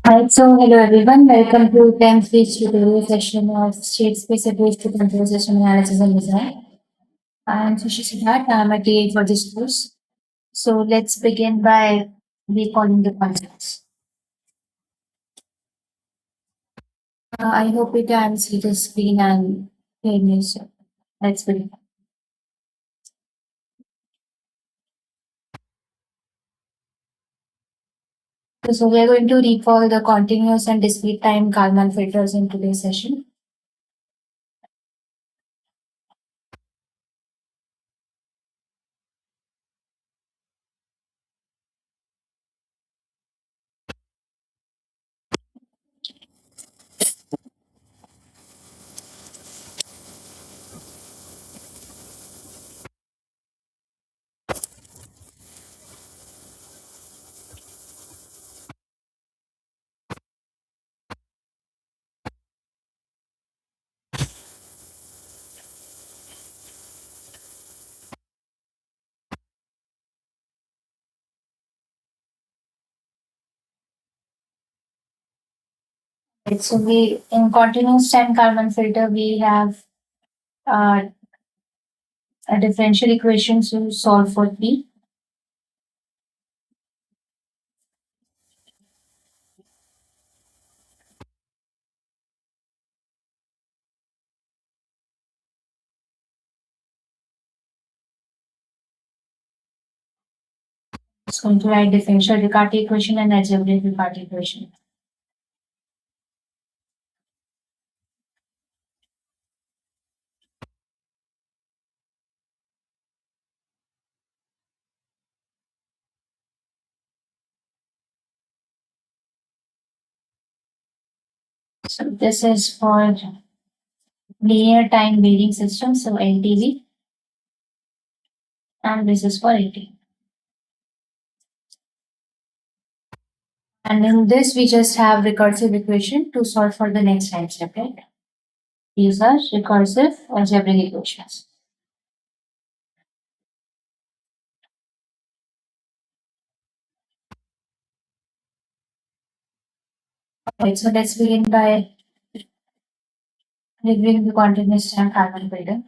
Right, so hello everyone, welcome to 10th Speech Tutorial session of State Space Approach to Control System Analysis and Design. I am Sushi Siddharth, I am a TA for this course. So let's begin by recalling the concepts. I hope you can see the screen and hear me. So let's begin. So we are going to recall the continuous and discrete time Kalman filters in today's session. Right, so we in continuous time Kalman filter we have uh, a differential equation to solve for P. It's going to write differential Riccati equation and algebraic Riccati equation. So this is for linear time varying system, so LTV, and this is for AT. And in this, we just have recursive equation to solve for the next time step, right? These are recursive algebraic equations. Okay, so let's begin by reviewing the continuous time carbon filter.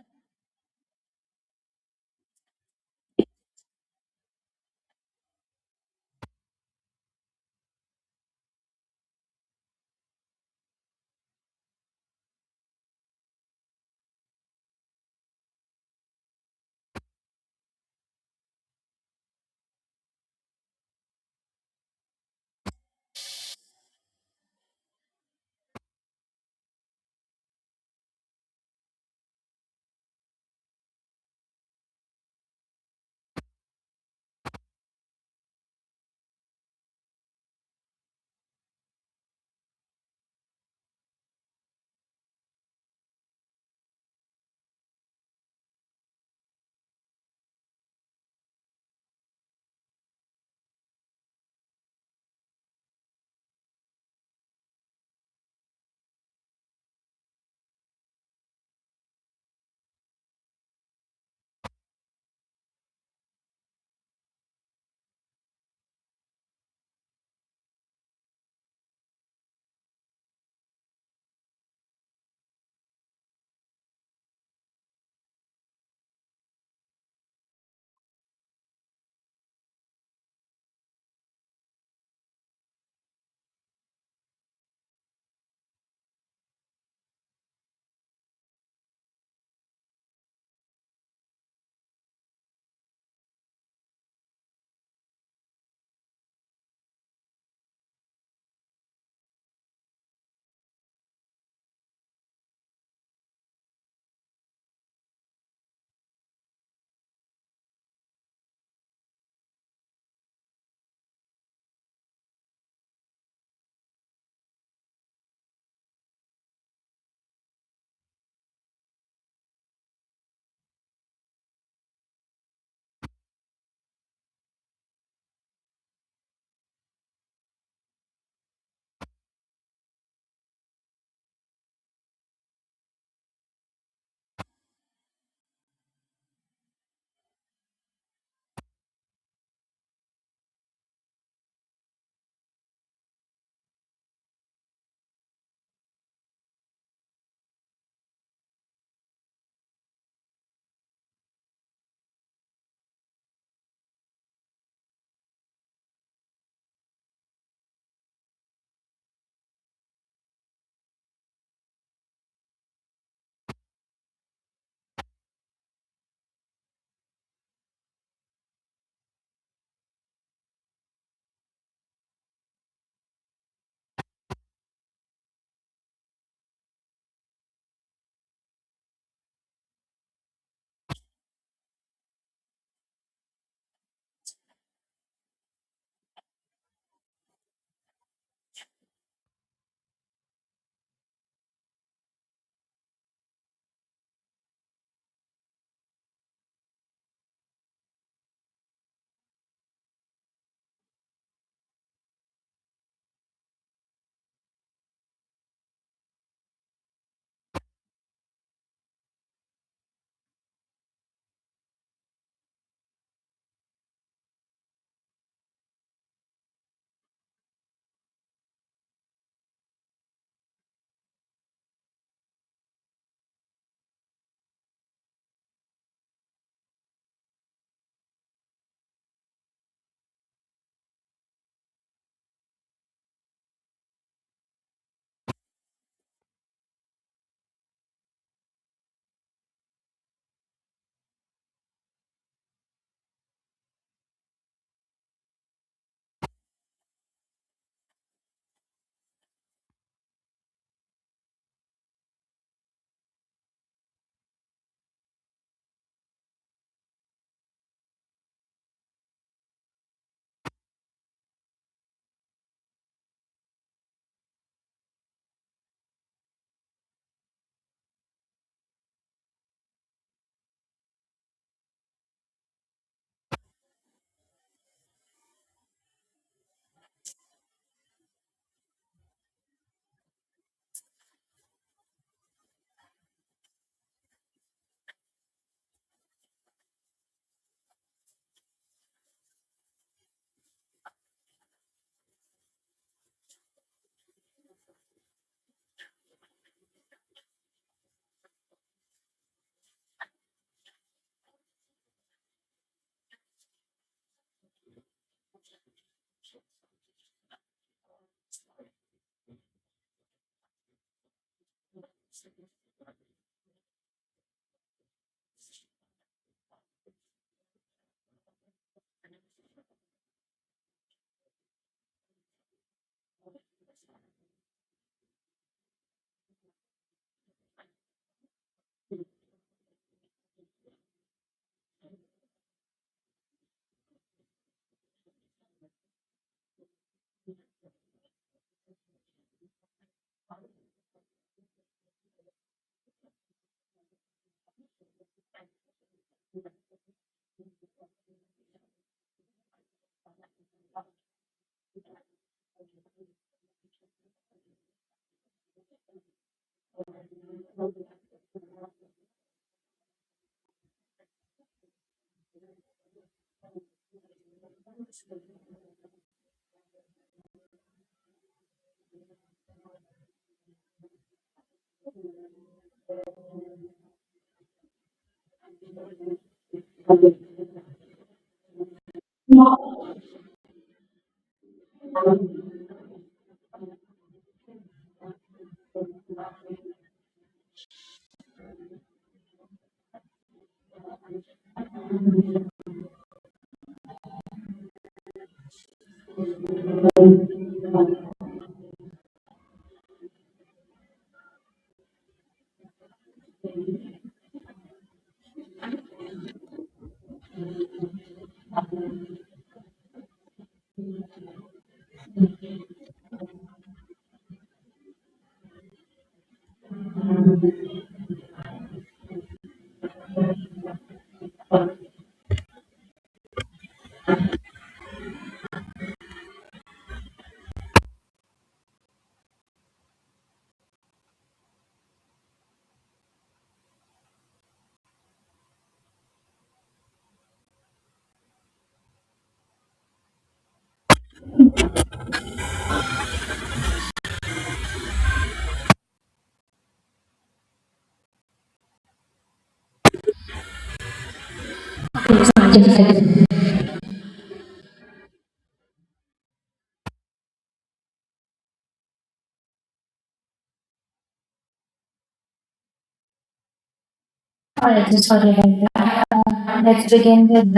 Alright, so sorry about that. Let's begin with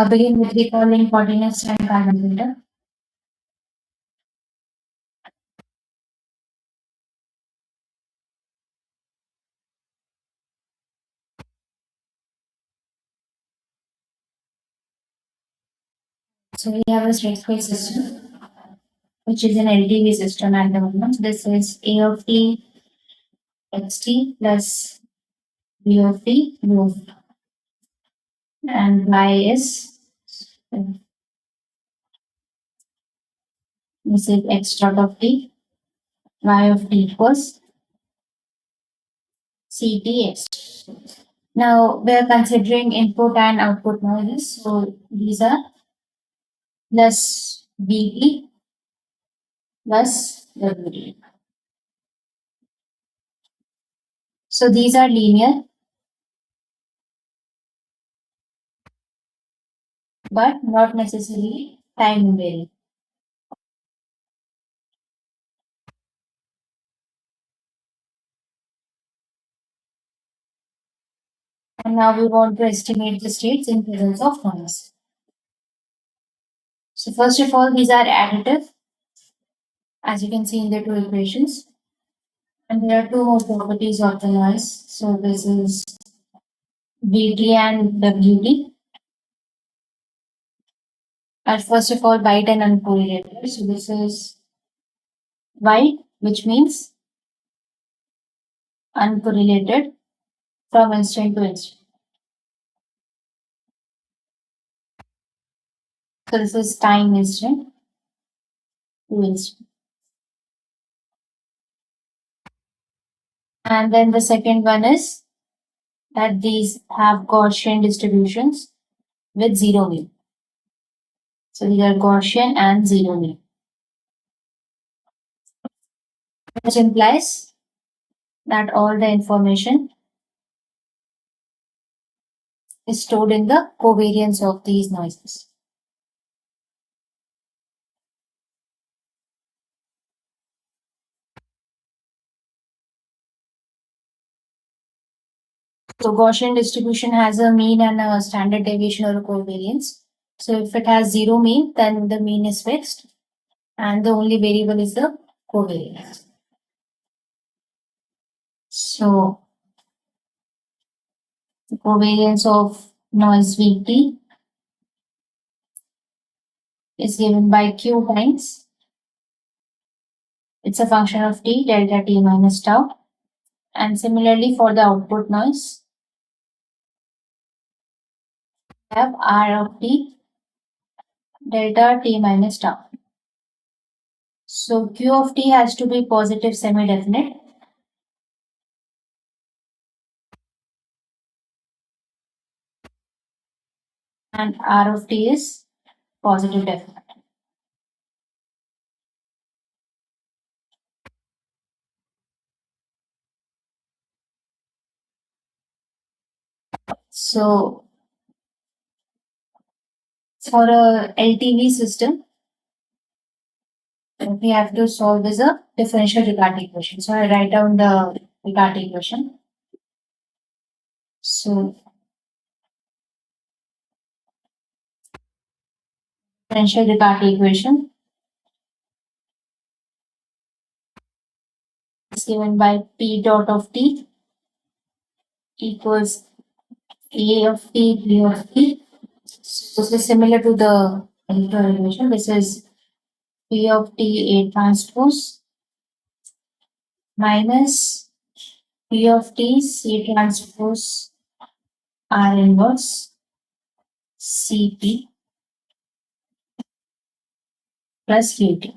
begin with recalling coordinates and Kalman data. So we have a straight space system, which is an LTV system at the moment. This is A of t x t plus B of t u of t, and y is this is x dot of t, y of t equals c t x. Now we are considering input and output noises. So these are plus bt plus wt. So these are linear but not necessarily time varying. And now we want to estimate the states in presence of noise. So first of all, these are additive, as you can see in the two equations. And there are two more properties of the noise. So this is Vt and Wt. And first of all, white and uncorrelated. So this is white, which means uncorrelated from instant to instant. So this is time instant to instant. And then the second one is that these have Gaussian distributions with zero mean. So these are Gaussian and zero mean, which implies that all the information is stored in the covariance of these noises. So Gaussian distribution has a mean and a standard deviation or a covariance. So if it has zero mean, then the mean is fixed and the only variable is the covariance. So the covariance of noise Vt is given by Q times. It's a function of T, delta T minus tau. And similarly for the output noise, we have R of T, delta T minus tau. So Q of T has to be positive semi-definite. And R of T is positive definite. So for a LTV system, we have to solve is a differential Riccati equation. So I write down the Riccati equation. So differential Riccati equation is given by P dot of T equals A of T, B of T. So this is similar to the electron equation. This is P of T A transpose minus P of T C transpose R inverse CP plus QT.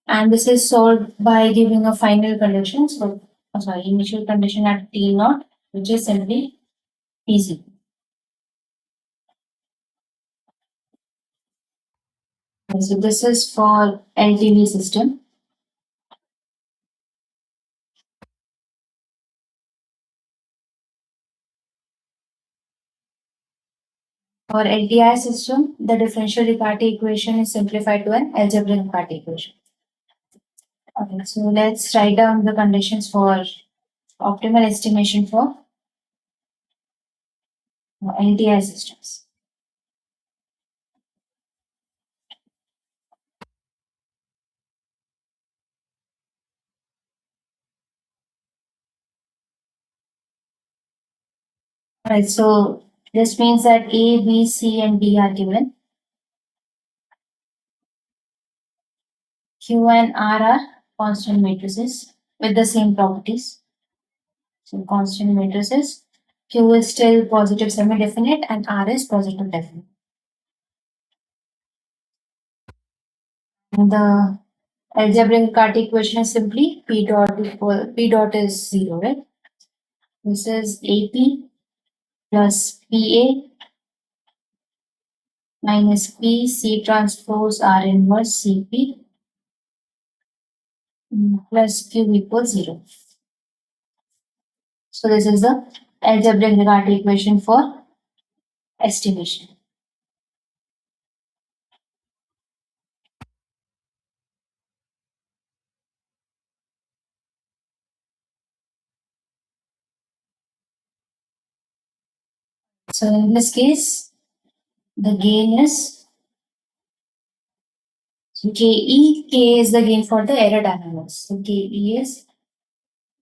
And this is solved by giving a final condition. So, initial condition at T naught, which is simply Tc. So this is for LTV system. For LTI system, the differential Riccati equation is simplified to an algebraic Riccati equation. Okay, so let's write down the conditions for optimal estimation for LTI systems. Alright, so this means that A, B, C, and D are given. Q and R are constant matrices with the same properties. So constant matrices. Q is still positive semi-definite and R is positive definite. And the algebraic Riccati equation is simply P dot is zero, right? This is AP plus PA minus P C transpose R inverse CP plus Q equals zero. So this is the algebraic Riccati equation for estimation. So in this case, the gain is so K is the gain for the error dynamics. So KE is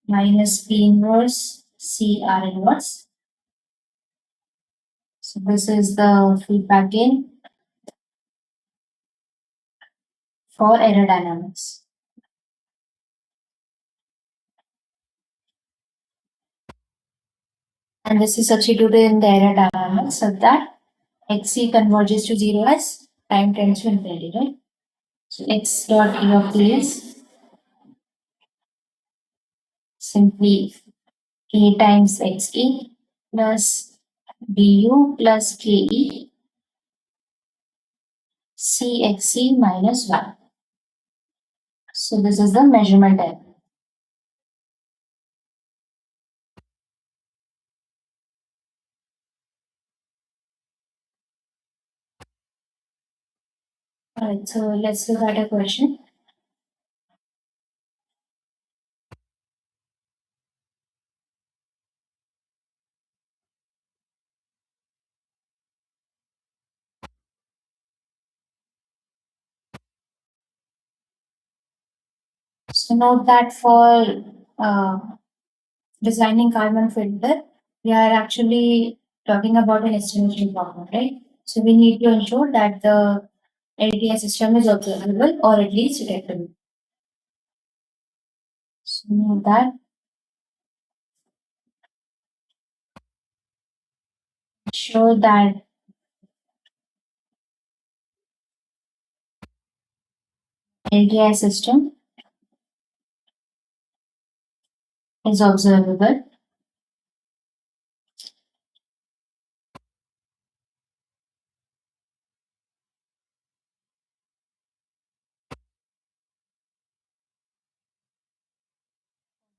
minus P inverse CR inverse. So this is the feedback gain for error dynamics. And this is substituted in the error dynamics so that XC converges to zero as time tends to infinity, right? So X dot E of T is simply K times XE plus BU plus KE CXE minus 1. So this is the measurement error. Alright, so let's look at a question. So note that for uh, designing Kalman filter, we are actually talking about an estimation problem, right? So we need to ensure that the LTI system is observable or at least detectable. So note that ensure that LTI system is observable.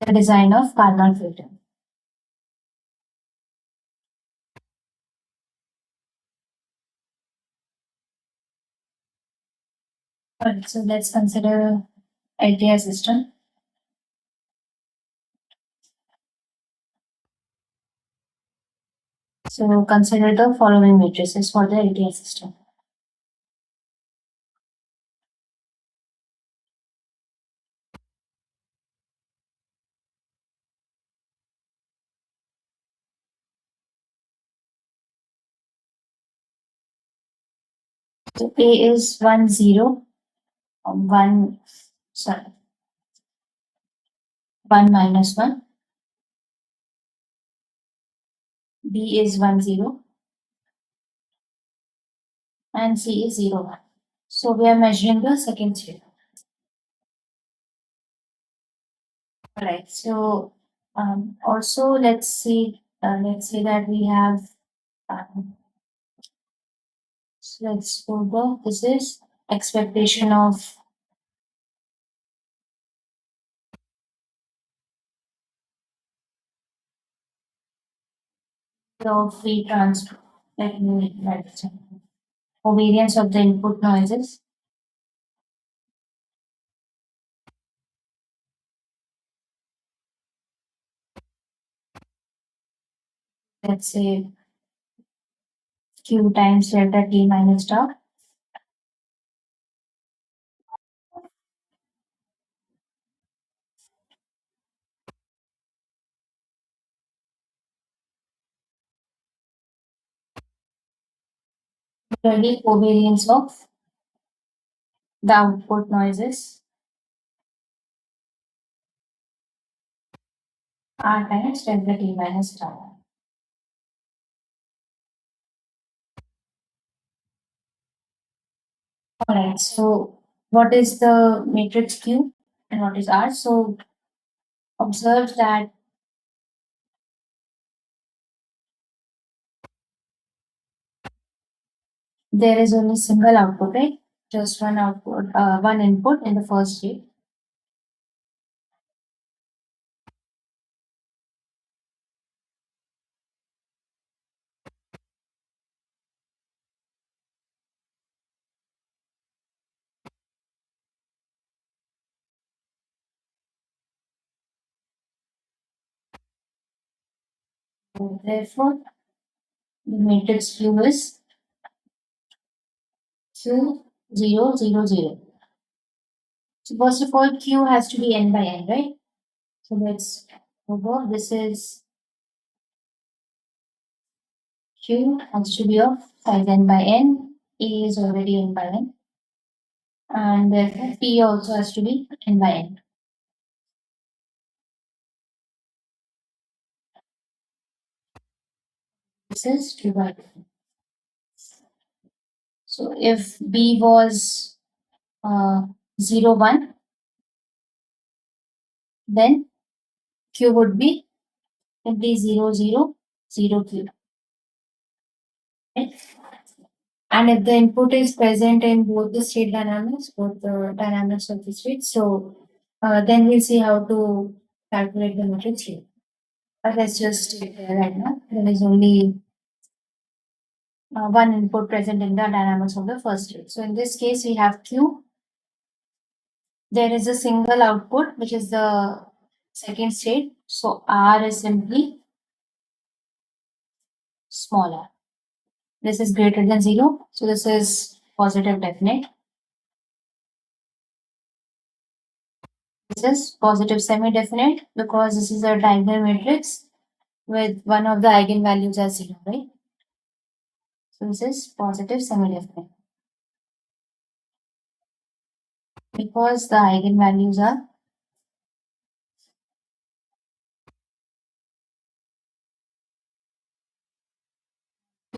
The design of Kalman filter. Alright, so let's consider LTI system. So consider the following matrices for the LTI system. So A is 1 0, 1 sorry 1 minus 1. B is 1 0 and C is 0 1. So we are measuring the second state. Alright, so also let's say that we have um, so let's go go. This is expectation of free transfer, like covariance of the input noises. Let's say Q times delta T minus tau. Similarly, covariance of the output noises R times delta T minus tau. Alright, so what is the matrix Q and what is R? So observe that there is only single output, right? Just one output, one input in the first state. So therefore, the matrix Q is Q 0 0 0. So first of all, Q has to be n by n, right? So let's go. This is Q has to be of size n by n. A is already n by n. And therefore P also has to be n by n. This is 2 by 2. So if B was 0 1, then Q would be simply 0 0 0 Q. Right? And if the input is present in both the state dynamics, both the dynamics of the state, so then we'll see how to calculate the matrix here. But let's just state there right now. There is only one input present in the dynamics of the first state. So in this case, we have Q. There is a single output, which is the second state. So R is simply smaller. This is greater than 0. So this is positive definite. This is positive semi-definite because this is a diagonal matrix with one of the eigenvalues as 0, right? So this is positive semi-definite because the eigenvalues are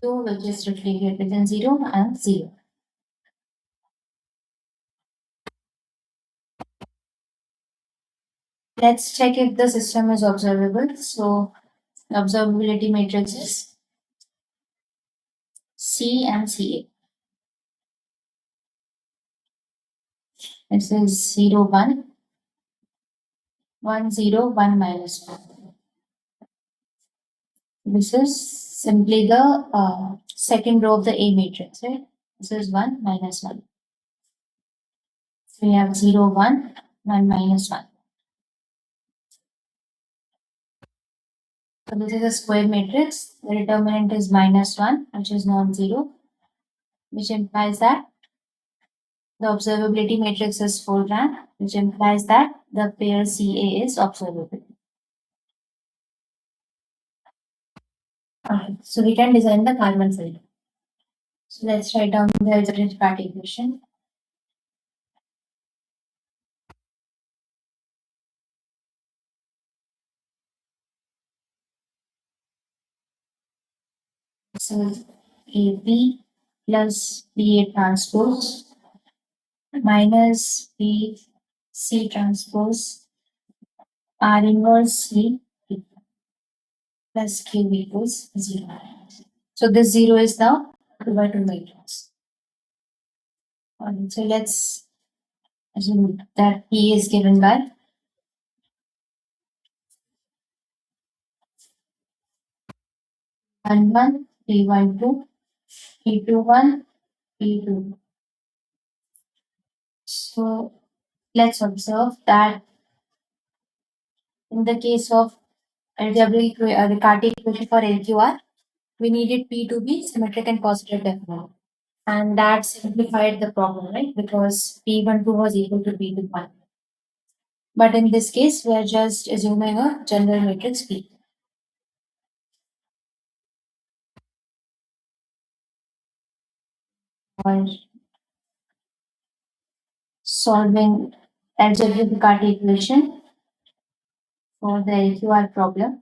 2, which is roughly greater than 0 and 0. Let's check if the system is observable. So the observability matrices C and CA. This is 0, 1, 1, 0, 1 minus 1. This is simply the second row of the A matrix, right? This is 1 minus 1. So we have 0, 1, 1 minus 1. So this is a square matrix. The determinant is minus 1, which is non-zero, which implies that the observability matrix is full rank, which implies that the pair CA is observable. Okay, so we can design the Kalman filter. So let's write down the algebraic part equation. So AP plus BA transpose minus BC transpose R inverse C plus Q equals 0. So this 0 is now 2 by 2 matrix. So let's assume that P is given by 1 1, P1 2, P2 1, P2. So let's observe that in the case of algebraic Riccati equation for LQR, we needed P to be symmetric and positive definite. And that simplified the problem, right? Because P12 was equal to P21. But in this case, we are just assuming a general matrix P. Or solving algebraic Riccati equation for the LQR problem.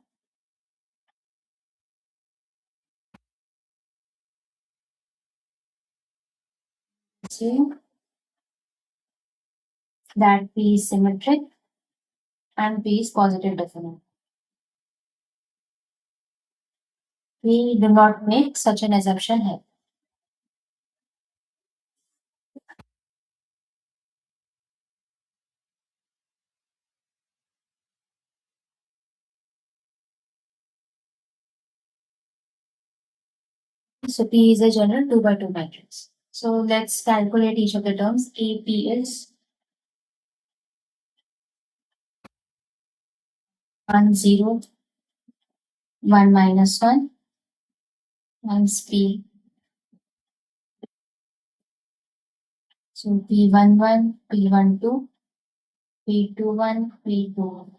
Assume that P is symmetric and P is positive definite. We do not make such an assumption here. So P is a general 2 by 2 matrix. So let's calculate each of the terms. AP is 1 0, 1 minus 1 times P. So P11, P12, P21, P2.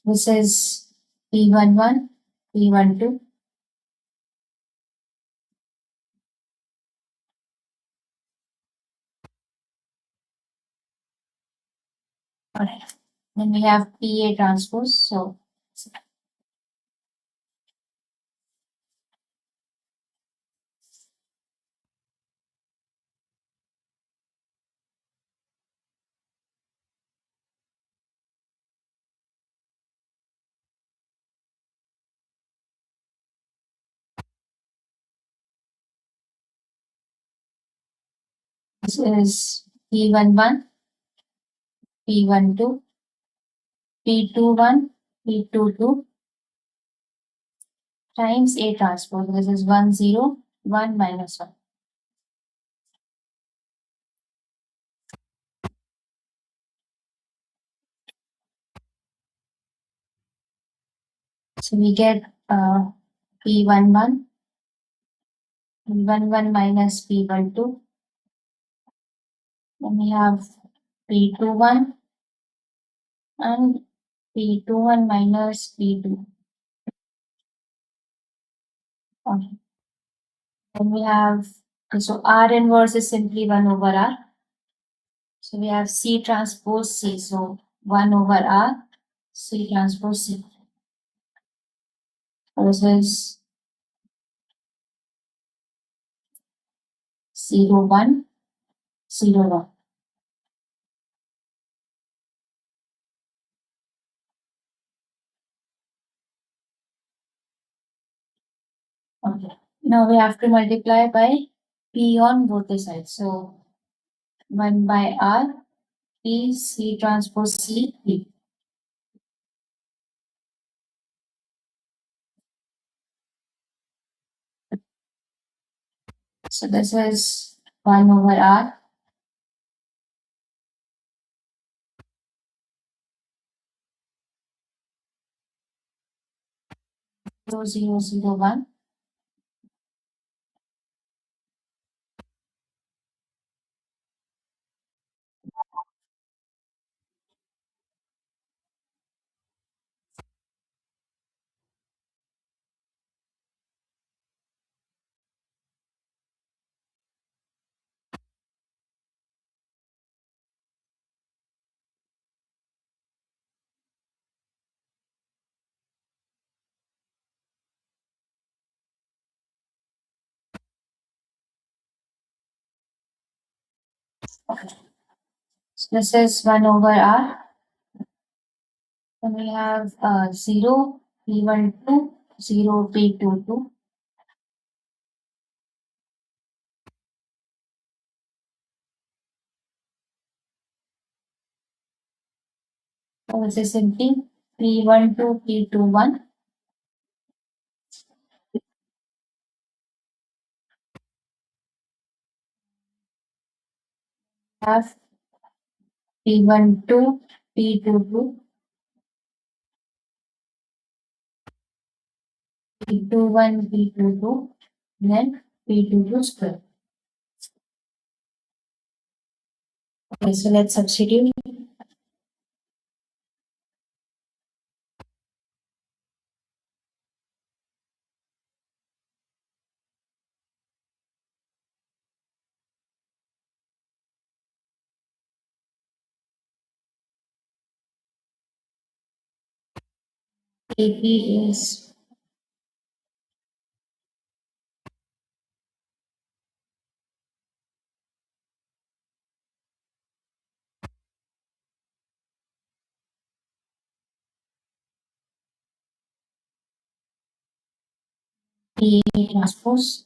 This is P11, P12. Alright. Then we have PA transpose. So this is P11, P12, P21, P22 times A transpose. This is 1 0, 1 minus 1. So we get P11, P11 minus P12 Then we have P21 and P21 minus P2. Okay. Then we have, okay, so R inverse is simply 1 over R. So we have C transpose C. So 1 over R, C transpose C. So this is 0, 1, 0, 1. Okay. Now we have to multiply by P on both the sides. So 1 by R, P, C transpose C, P. So this is 1 over R, 0, 0, 0, 1. Okay. So this is 1 over R. Then we have 0, P12, 0, P22. So this is simply P12, P21. Have P12, P22, P21, P22, then P22 square. Okay, so let's substitute. AP is P transpose.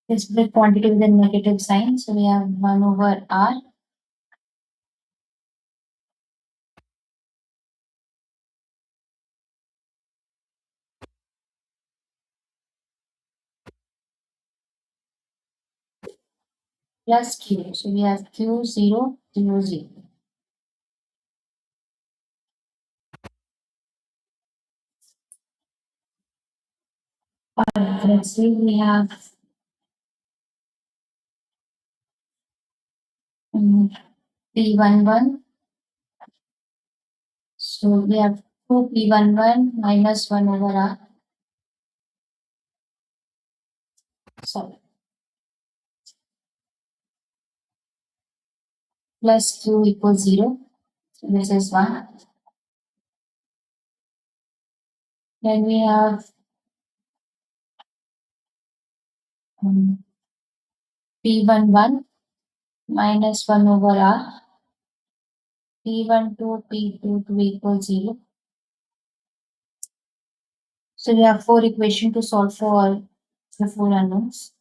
Let's split quantity with a negative sign. So we have 1 over R plus Q. So we have Q 0, 0, 0. Alright, let's see. We have P11. So we have 2 P11 minus 1 over R. Sorry. Plus Q equals 0. So this is 1. Then we have P11 minus 1 over R. P12, P22 equals 0. So we have 4 equations to solve for the 4 unknowns.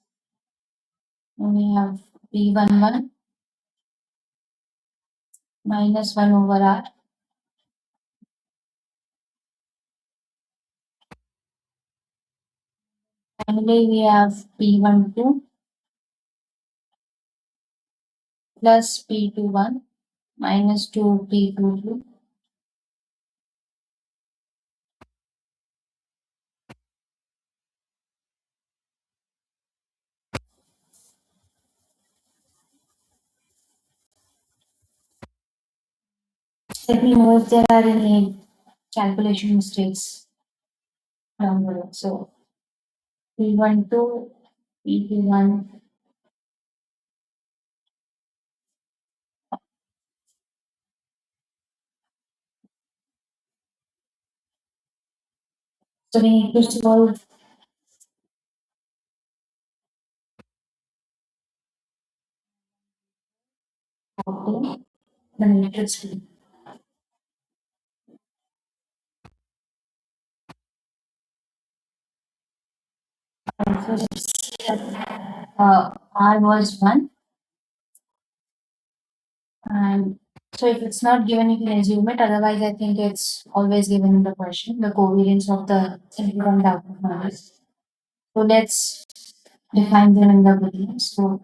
And we have P11 minus 1 over R. Finally, we have P12 plus P21 minus 2p22. Let me know if there are any calculation mistakes down the road. So p12, p21. So we need to solve. Okay, the matrix P. So let's see that R was 1, and so if it's not given, you can assume it. Otherwise, I think it's always given in the question, the covariance of the input and the output numbers. So let's define them in the beginning. So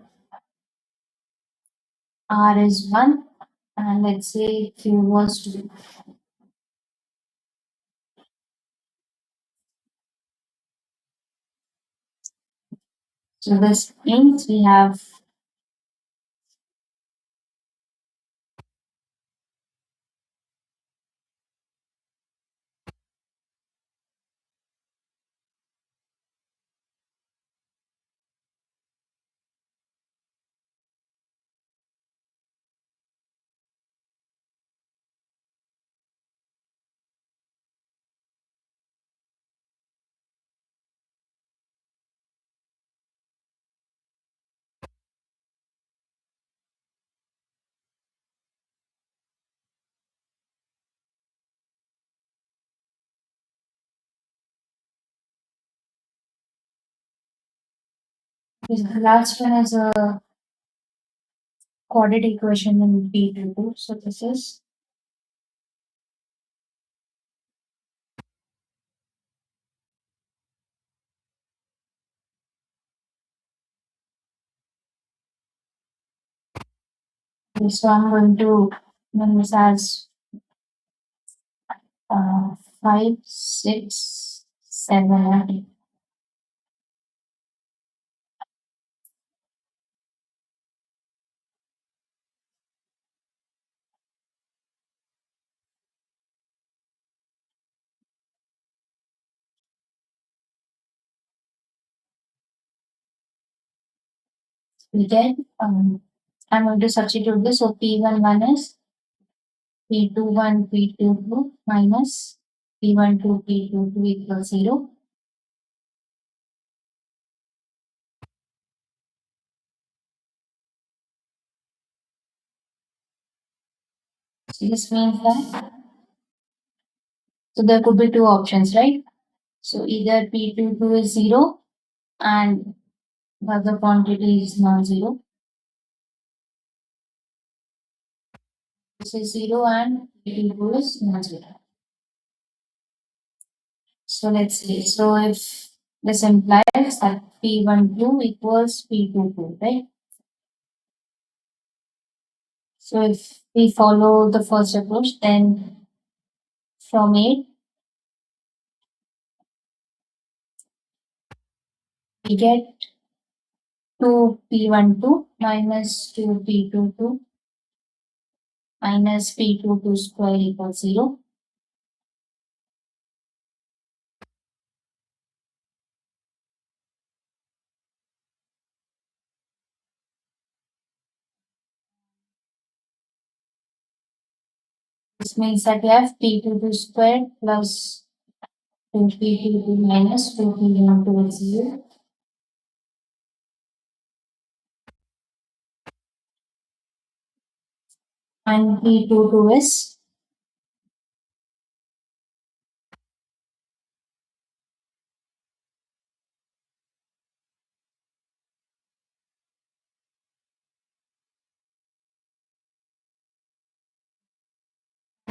R is 1, and let's say Q was 2. So this means we have the last one is a quadratic equation in P22. So this is so I'm going to name this as 5, 6, 7, and 8. We get I'm going to substitute this. So P11 is P21 P22 minus P12 P22 equals 0. So this means that so there could be two options, right? So either P22 is 0 and the other quantity is non-zero. This is 0 and P22 is non-zero. So let's see. So if this implies that P12 equals P22, right? So if we follow the first approach, then from 8 we get 2p12 minus 2p22 minus p22 square equals 0. This means that we have p22 squared plus 2p22 minus 2p12 is 0. And p22 is,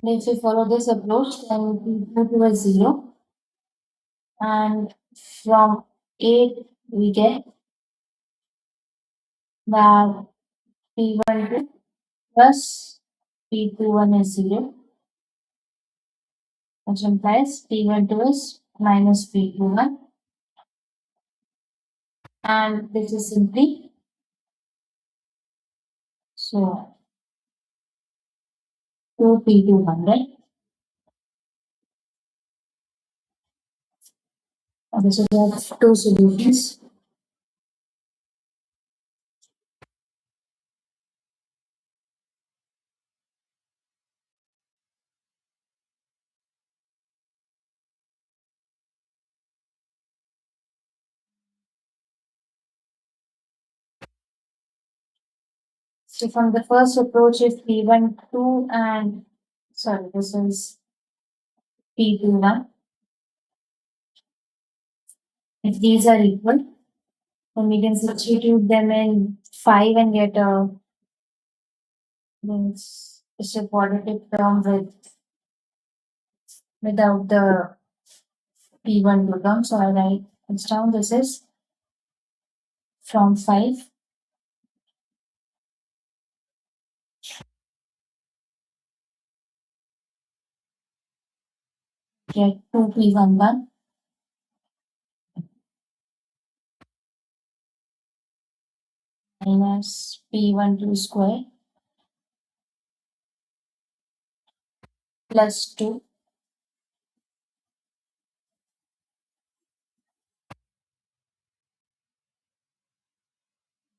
and if we follow this approach, then p22 is 0. And from 8 we get that p12 plus P21 is 0, which implies P12 is minus P21. And this is simply so 2P200. Okay, so we have two solutions. So from the first approach, if P12 and sorry, this is P21. If these are equal, then we can substitute them in 5 and get a means it's a quadratic term without the P12 term. So I write it's down. This is from 5 get 2P11 minus P12 square plus 2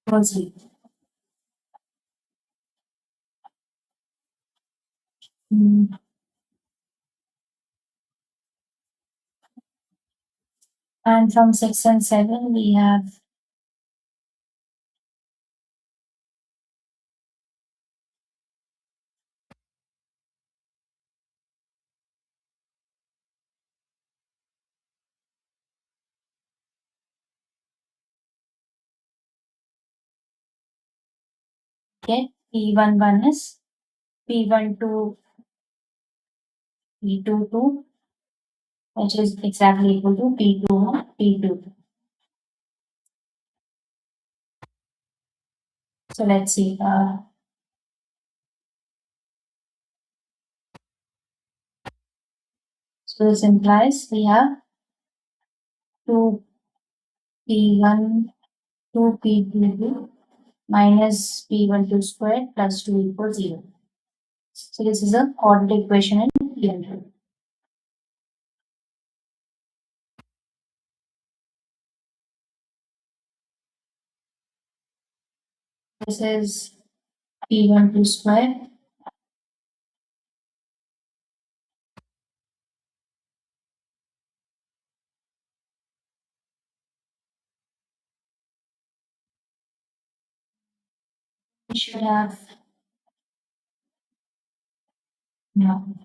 equals 0. Mm. And from 6 and 7, we have get P11 is P12 P22, which is exactly equal to P21 P22. So let's see. So this implies we have 2P1 2P22 minus P12 squared plus 2 equals 0. So this is a quadratic equation in P12. This is P12 squared. We should have no.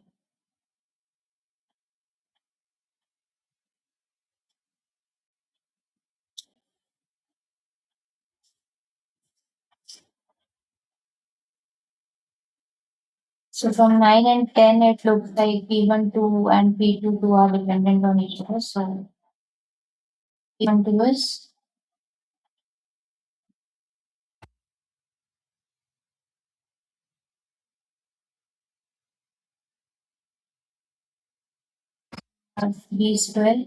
So from 9 and 10, it looks like P12 and P22 are dependent on each other. So P12 is B square.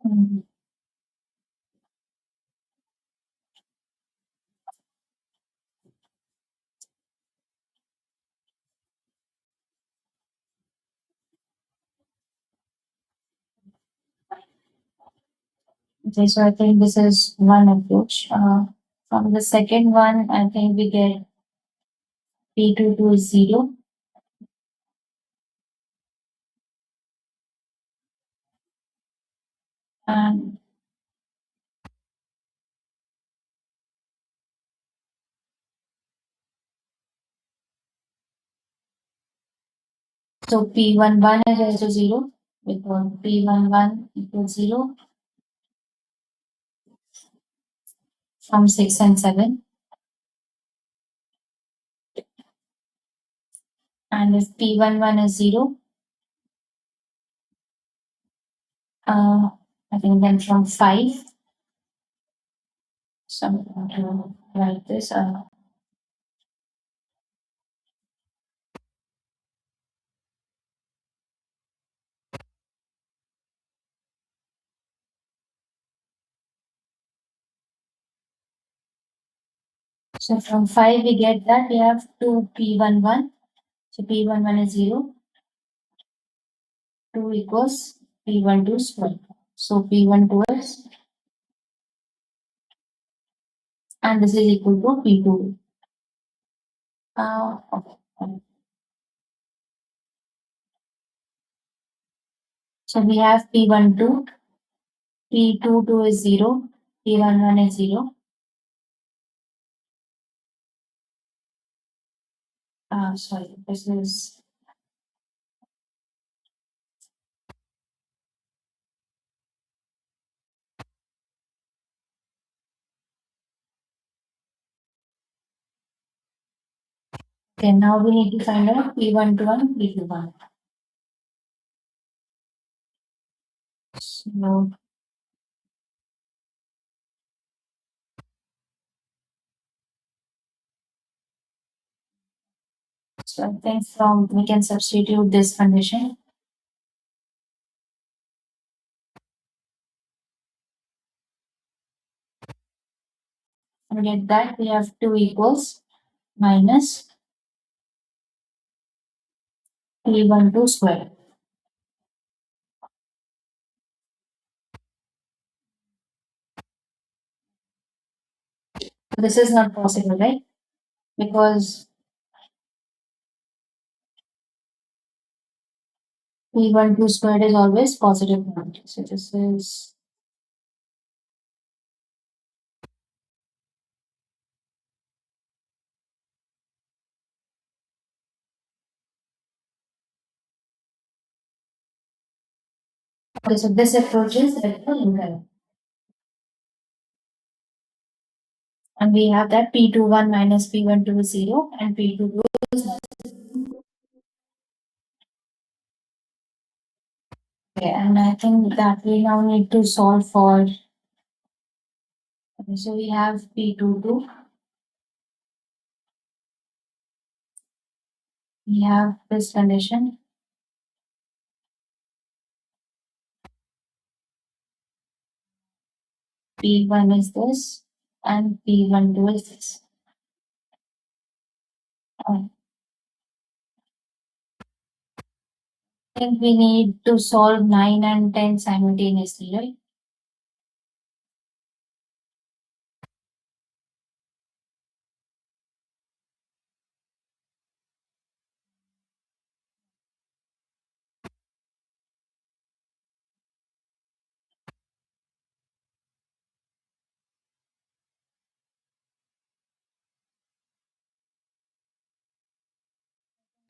Mm. Okay, so I think this is one approach. From the second one, I think we get P22 is 0. And so P11 is also 0 because P11 equals 0 from 6 and 7. And if P11 is 0, uh, I think then from 5, so I'm going to write this. So from 5 we get that we have 2 P11. So P11 is 0, 2 equals P12 square. So P12 is, and this is equal to P2. Okay. So we have P12, P22 is 0, P11 is 0. Sorry, this is, okay, now we need to find out P12 and P21. So, so I think from we can substitute this condition. And get that we have 2 equals minus P12 square. This is not possible, right? Because P12 squared is always positive quantity. So this is, okay, so this approach is therefore incorrect. And we have that P21 minus P12 is 0 and P22 is not. Okay, and I think that we now need to solve for, okay, so we have P22, we have this condition, P1 is this, and P12 is this. I think we need to solve 9 and 10 simultaneously, right?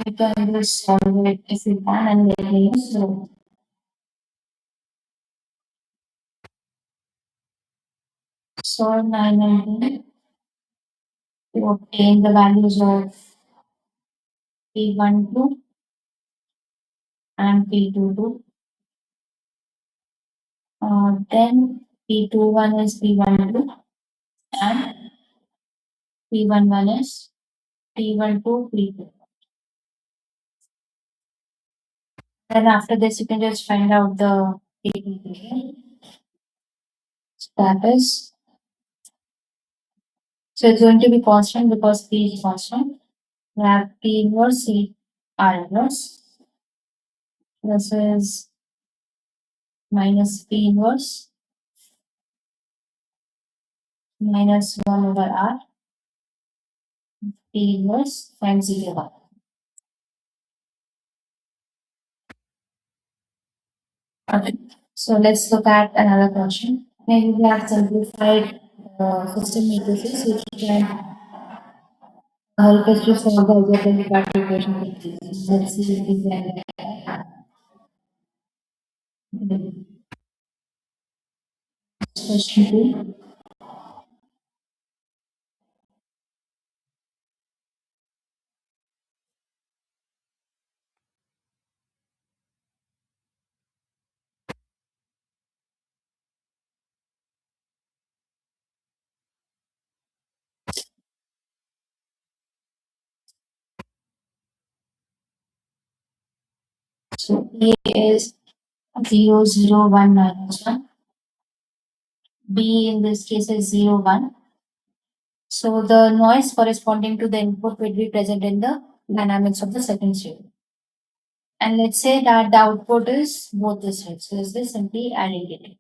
We can just solve it if we can and let me know. So solve 9 and 10 to obtain the values of P12 and P22. Then P21 is P12 and P11 is P12, P2. Then after this, you can just find out the P2. So that is, so it's going to be constant because P is constant. We have P inverse C R inverse. This is minus P inverse minus 1 over R. P inverse times 0. Okay. So let's look at another question. Maybe we have simplified system matrices which can help us to solve the algebraic multiplication matrices. Let's see if we can get question 2. So A is 0, 0, 1 minus 1. B in this case is 0, 1. So the noise corresponding to the input will be present in the dynamics of the second state. And let's say that the output is both the states. So is this simply identity?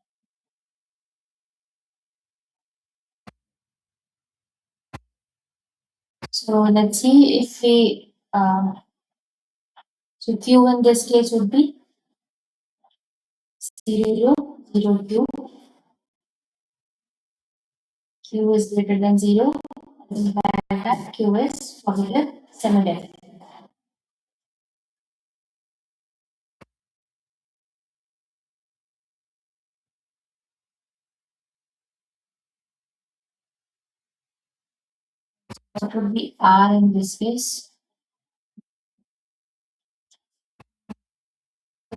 So let's see if we so Q in this case would be 0, 0, 0, Q. Q is greater than 0. By that Q is positive semi-definite. What would be R in this case?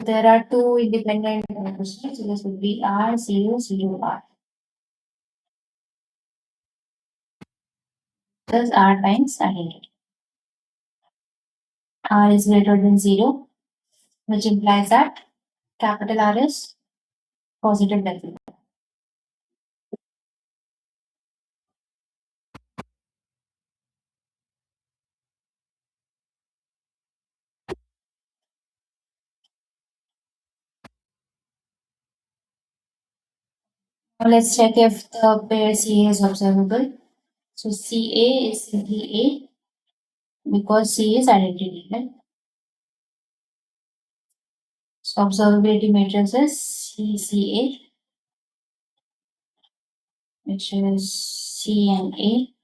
There are two independent questions. So this would be R 0, 0, R. Thus R times identity. R is greater than 0, which implies that capital R is positive definite. Now let's check if the pair CA is observable. So CA is simply A because C is identity, right? So observability matrix is CCA, which is C and A.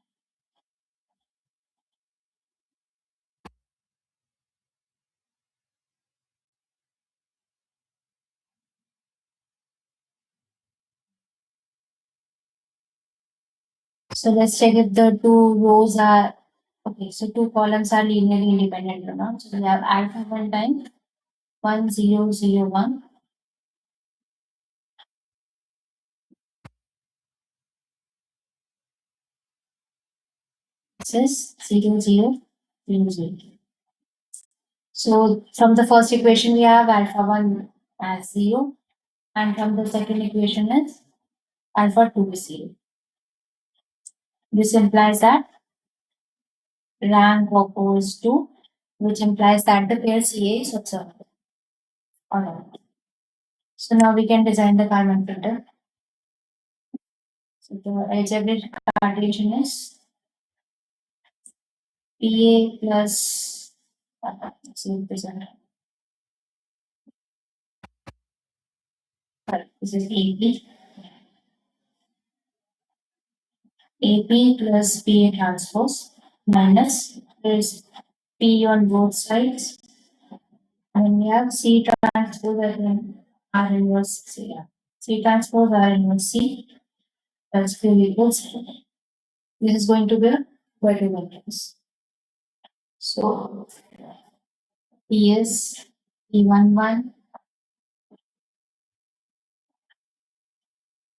So let's check if the two rows are okay. So two columns are linearly independent or not. So we have alpha 1 times 1, 0, 0, 1. This is 0, 0, 0, 0. So from the first equation we have alpha 1 as 0, and from the second equation is alpha 2 is 0. This implies that rank opposes 2, which implies that the pair CA is observable. Alright. So now we can design the Kalman filter. So the algebraic partition is PA plus so this one. This is AP plus PA transpose minus there is P on both sides, and we have C transpose and R inverse C. C transpose R inverse C plus Q equals C. This is going to be a vertical matrix. So P is P11,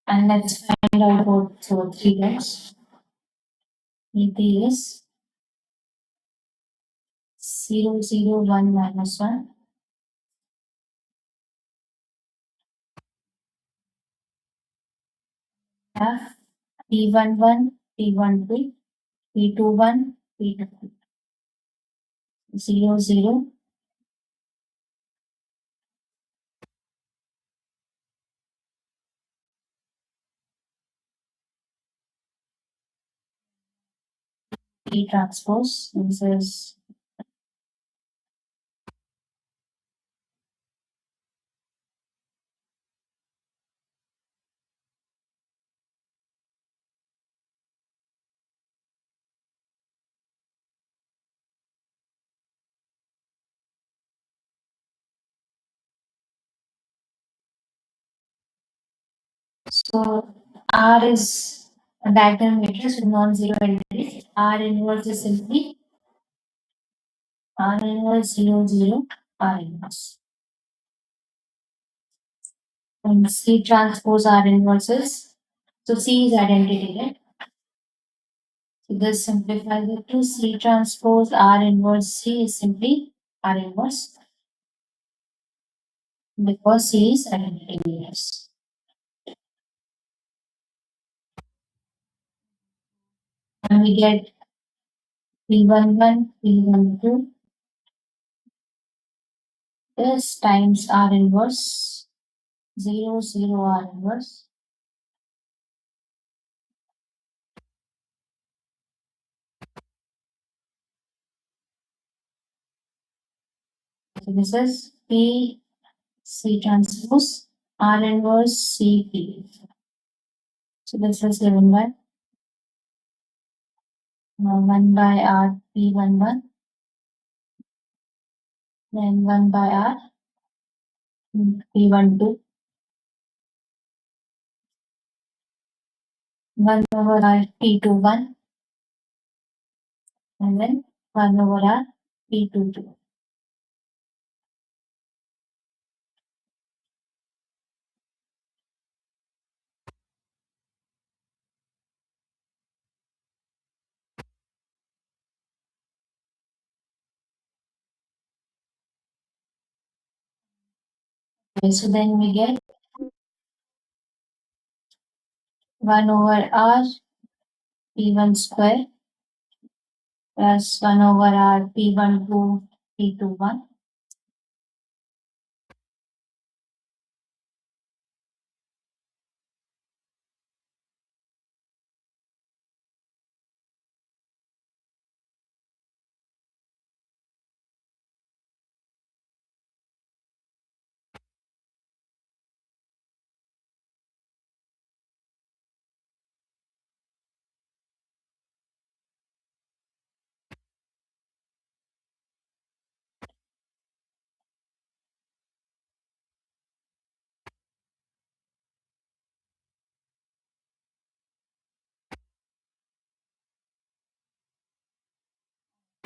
and let's find out about so three guys. AP is 0, 0, 1 minus 1. Have P11, P12, P21, P22. 0, 0, P transpose. This is so R is a diagonal matrix with non-zero entries. R inverse is simply R inverse 0, 0, R inverse. And C transpose R inverse is so C is identity, right? So this simplifies it to C transpose R inverse C is simply R inverse. because C is identity units. And we get P11, P12 is times R inverse, 0, 0 R inverse. So this is P C transpose R inverse C P. So this is given by 1 by R P11, then 1 by R P12, 1 over R P21, and then 1 over R P22. Okay, so then we get 1 over R P1 square plus 1 over R P12 P21.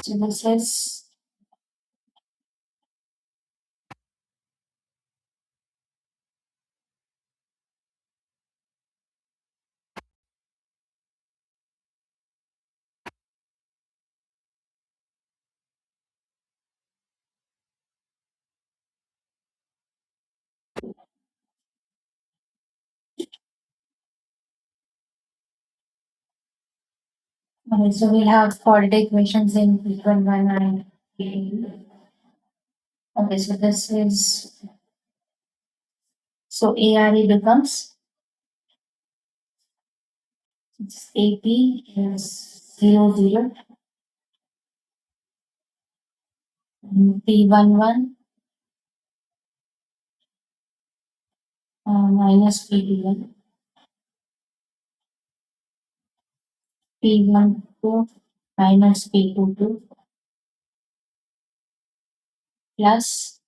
So this is okay, so we'll have quadratic equations in P11 and P. Okay, so this is so ARE becomes AP is 0, 0, P11 minus P21, P12 minus P22 plus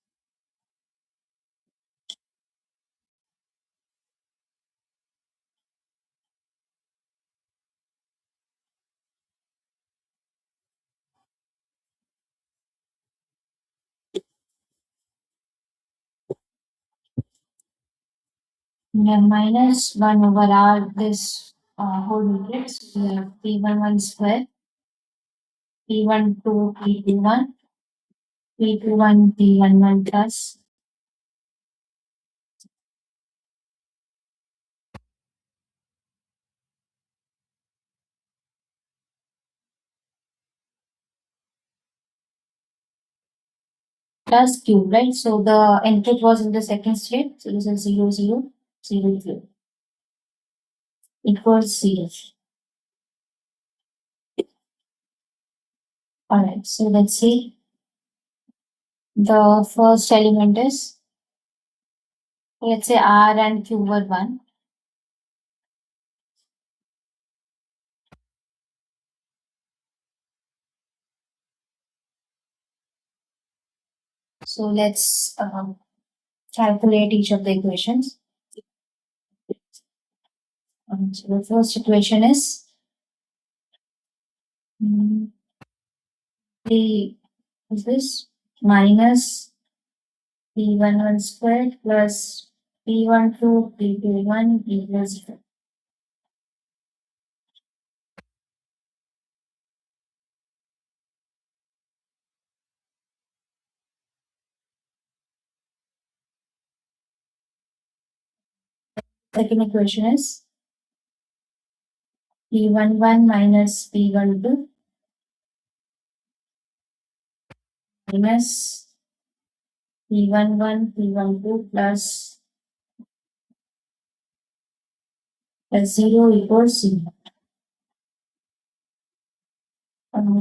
minus 1 over R this whole matrix. We have P11 square, P12 P21, P21 P11 plus plus Q, right? So the input was in the second state. So this is 0, 0, 0, 0. Equals 0. Alright, so let's see. The first element is, let's say R and Q were 1. So let's calculate each of the equations. So the first equation is mm, the is this minus P11 squared plus P12 P21 equals 0. Second equation is P11 minus P12 minus P11 plus 0 equals 0.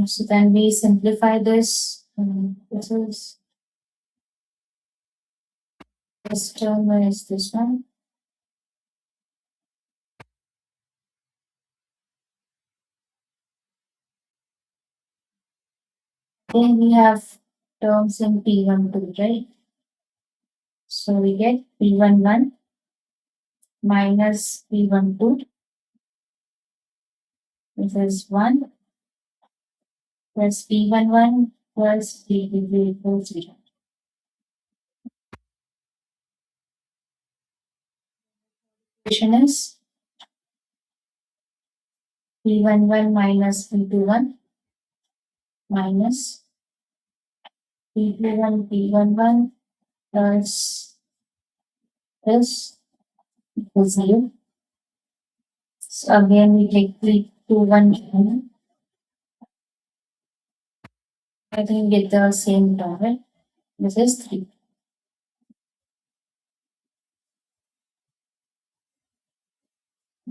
So then we simplify this. This term is this one. Then we have terms in P12, right? So we get P11 minus P12, which is 1, plus P11 plus P22 equals 0. Equation is P11 minus P21 minus P11 plus this equals 0. So again we take P21. I think we get the same term, right? This is 3.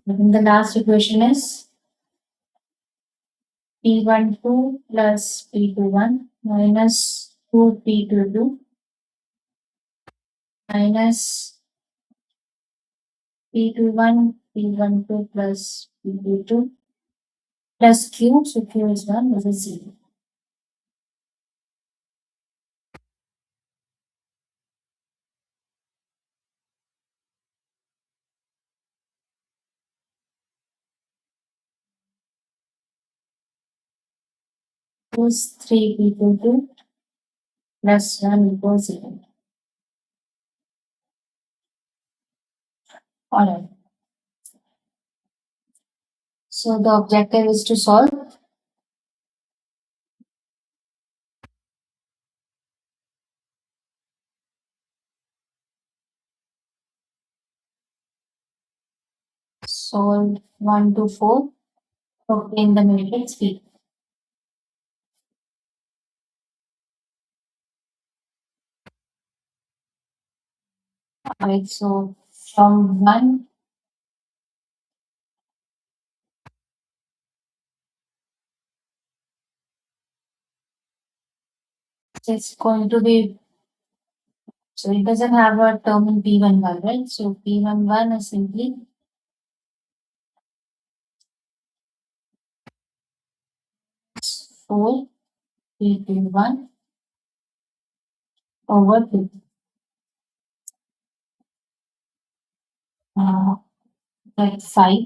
And the last equation is P12 plus P21 minus 2P22 minus P12 plus P22 plus Q. So Q is 1, this is 0. Equals 3P22 plus 1 equals 0. Alright. So the objective is to solve. Solve 1 to 4. Obtain the matrix P. Alright, so from 1, it's going to be, so it doesn't have a term in P11, right? So P11 is simply 4 P21 over 2. Like 5.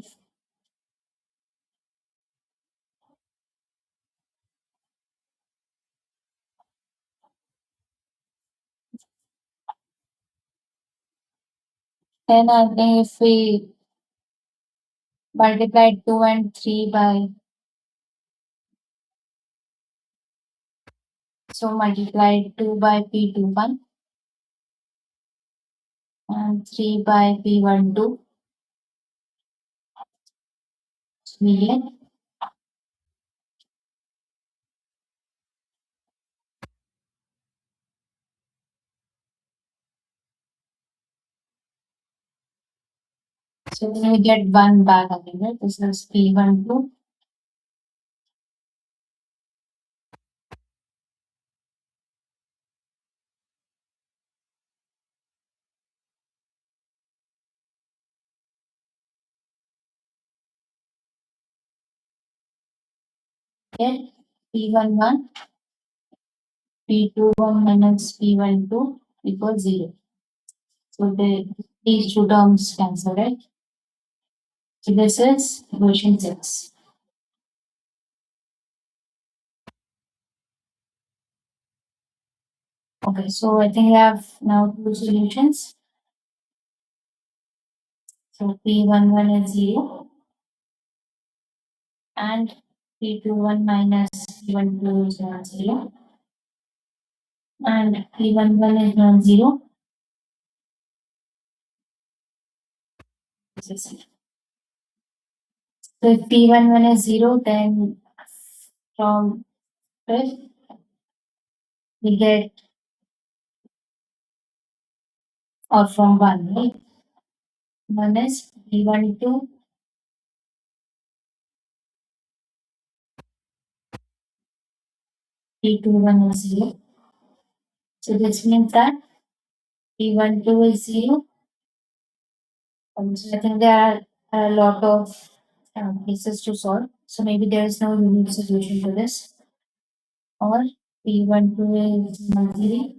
Then I think if we multiply 2 and 3 by, so multiply 2 by P21 and 3 by P12. We get, so then we get 1 back again, right? This is P12. Get P11, P21 minus P12 equals 0. So these two terms cancel, right? So this is equation 6. Okay, so I think we have now two solutions. So P11 is 0 and P21 minus P12 is non-zero and P11 is non-zero. So if P11 is 0, then from it we get, or from 1, right? 1 is P12, P21 is 0. So this means that P12 is 0. So I think there are a lot of cases to solve. So maybe there is no unique solution to this. Or P12 is 0,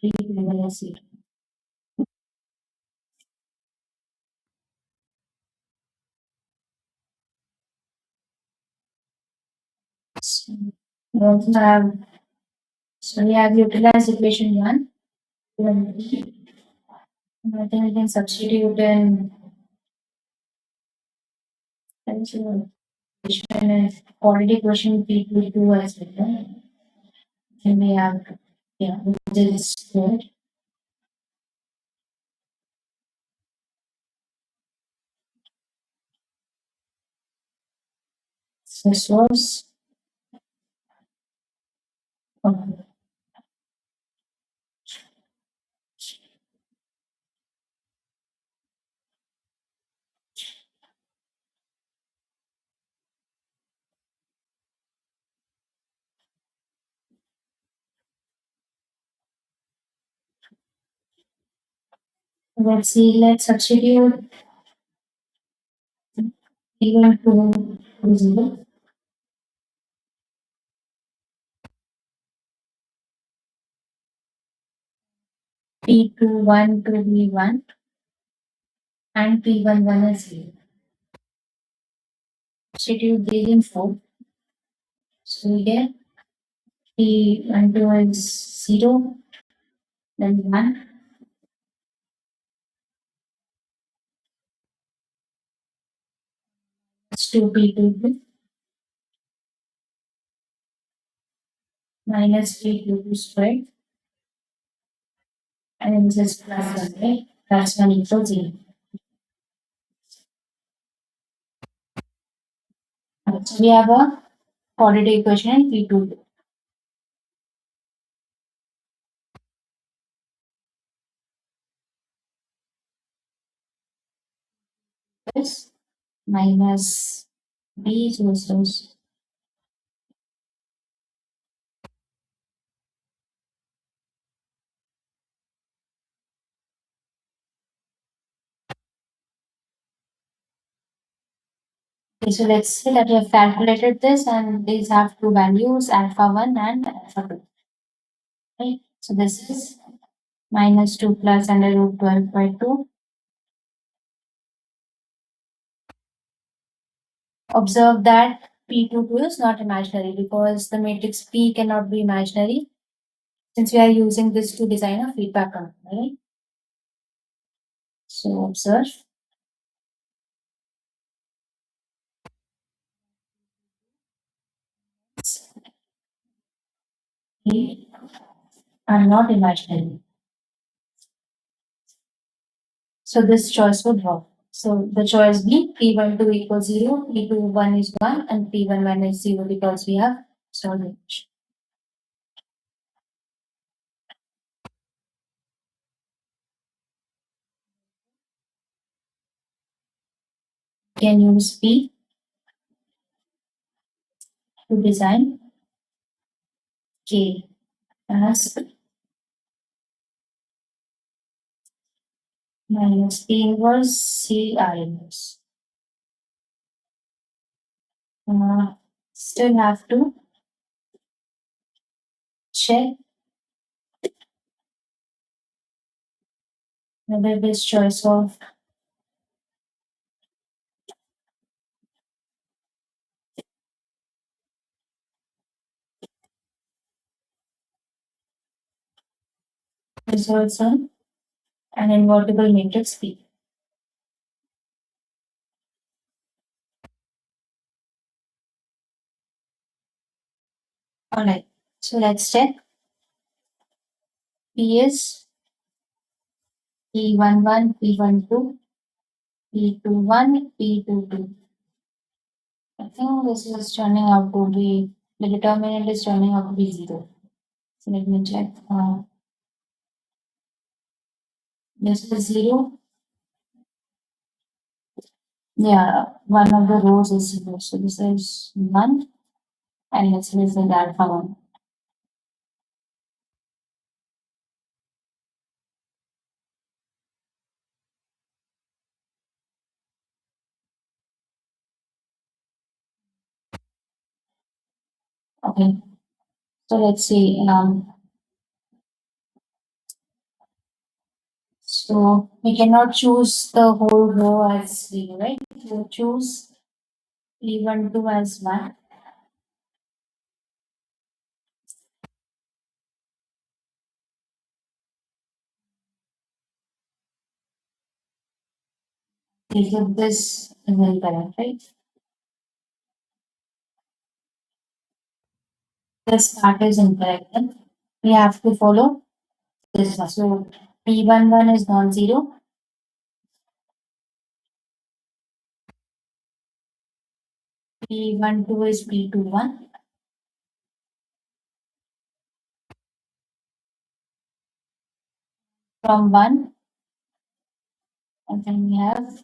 P21 is 0. So we also have, so we have utilized equation 1. And I think we can substitute in equation is already equation P22 as well. And we have, yeah, this squared. This was, okay. Let's see, let's substitute P12 to 0, P21 to V1, and P11 is 0. Substitute these in 4. So we get P12 is 0, then 1, it's 2P22 minus P22 squared, and then this is plus 1, right? Plus 1 equals 0. So we have a quadratic equation in P22. This minus B sources. Okay, so let's say that we have calculated this and these have two values, alpha 1 and alpha 2. Right? So this is minus 2 plus under root 12 by 2. Observe that P22 is not imaginary because the matrix P cannot be imaginary since we are using this to design a feedback controller, right? So observe P are not imaginary. So this choice would drop. So the choice B, P12 equals 0, P21 is 1, and P11 is 0 because we have solved it. We can use P to design K as minus P inverse C R inverse. Still have to check whether this choice of results in an invertible matrix P. Alright, so let's check. P is P11, P12, P21, P22. I think this is turning out to be, the determinant is turning out to be 0. So let me check. This is 0. Yeah, one of the rows is 0. So this is 1 and this is the alpha 1. Okay, so let's see. So we cannot choose the whole row as 0, right? So choose P12 as 1. Okay, so this is incorrect, right? This part is incorrect. Then we have to follow this one. So P11 is non-zero. P12 is P21. From 1, and then we have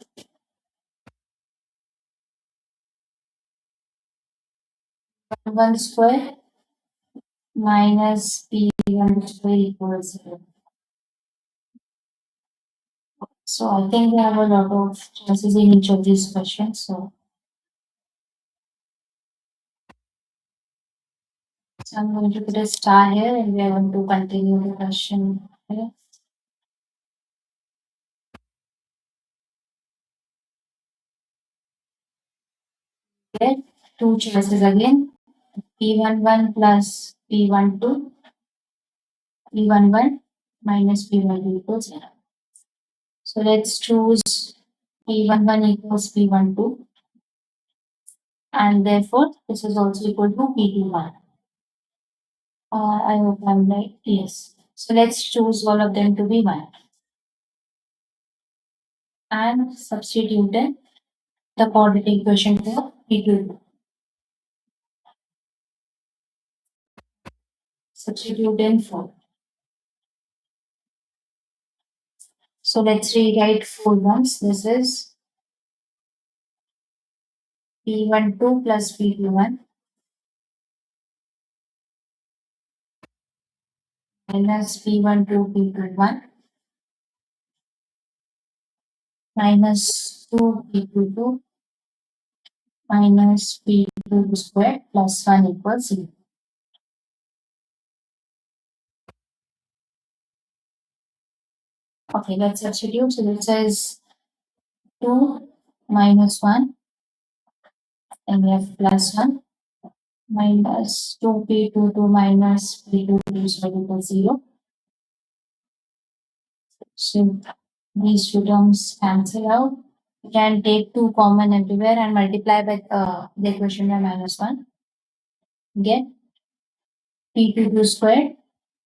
1 square minus P1 square equals 0. So I think we have a lot of choices in each of these questions. So I'm going to put a star here and we are going to continue the question here. Get two choices again. P11 plus P12, P11 minus P12 equals 0. So let's choose P11 equals P12 and therefore this is also equal to P21. I hope I'm right. Yes. So let's choose all of them to be 1 and substitute in the quadratic equation for P22. Substitute in 4. So let's rewrite 4 once. This is P12 plus P21 minus P12 P21 minus 2 P22 minus P22 squared plus 1 equals 0. Okay, let's substitute. So this is 2 minus 1 and we have plus 1 minus 2P22 minus P22 squared equals 0. So these two terms cancel out. You can take 2 common everywhere and multiply by the equation by minus 1. Get P22 squared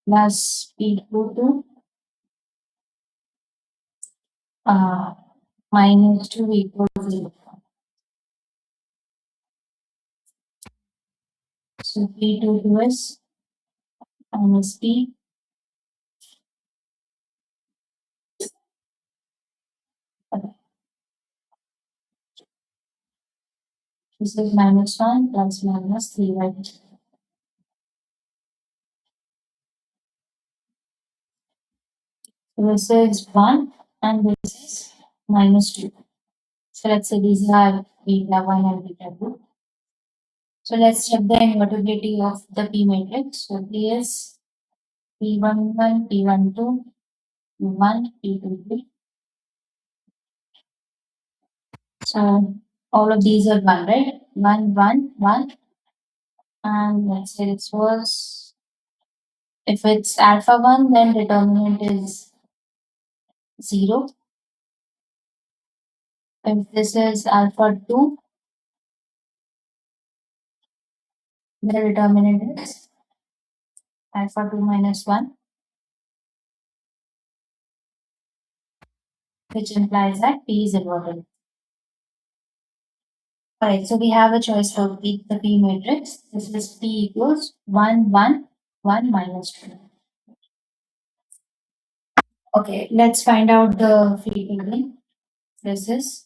plus P22 uh, minus 2 equals 0. So P22 is minus P. Okay. This is minus 1 plus minus 3 by 2. So this is 1 and this is minus 2. So let's say these are beta 1 and beta 2. So let's check the invertibility of the P matrix. So P is P11, P12, P1, P23. So all of these are 1, right? 1, 1, 1. And let's say this was, if it's alpha 1, then determinant is 0. If this is alpha 2, the determinant is alpha 2 minus 1. which implies that P is inverted. Alright, so we have a choice for the P matrix. This is P equals 1, 1, 1 minus 2. Okay, let's find out the feedback again. This is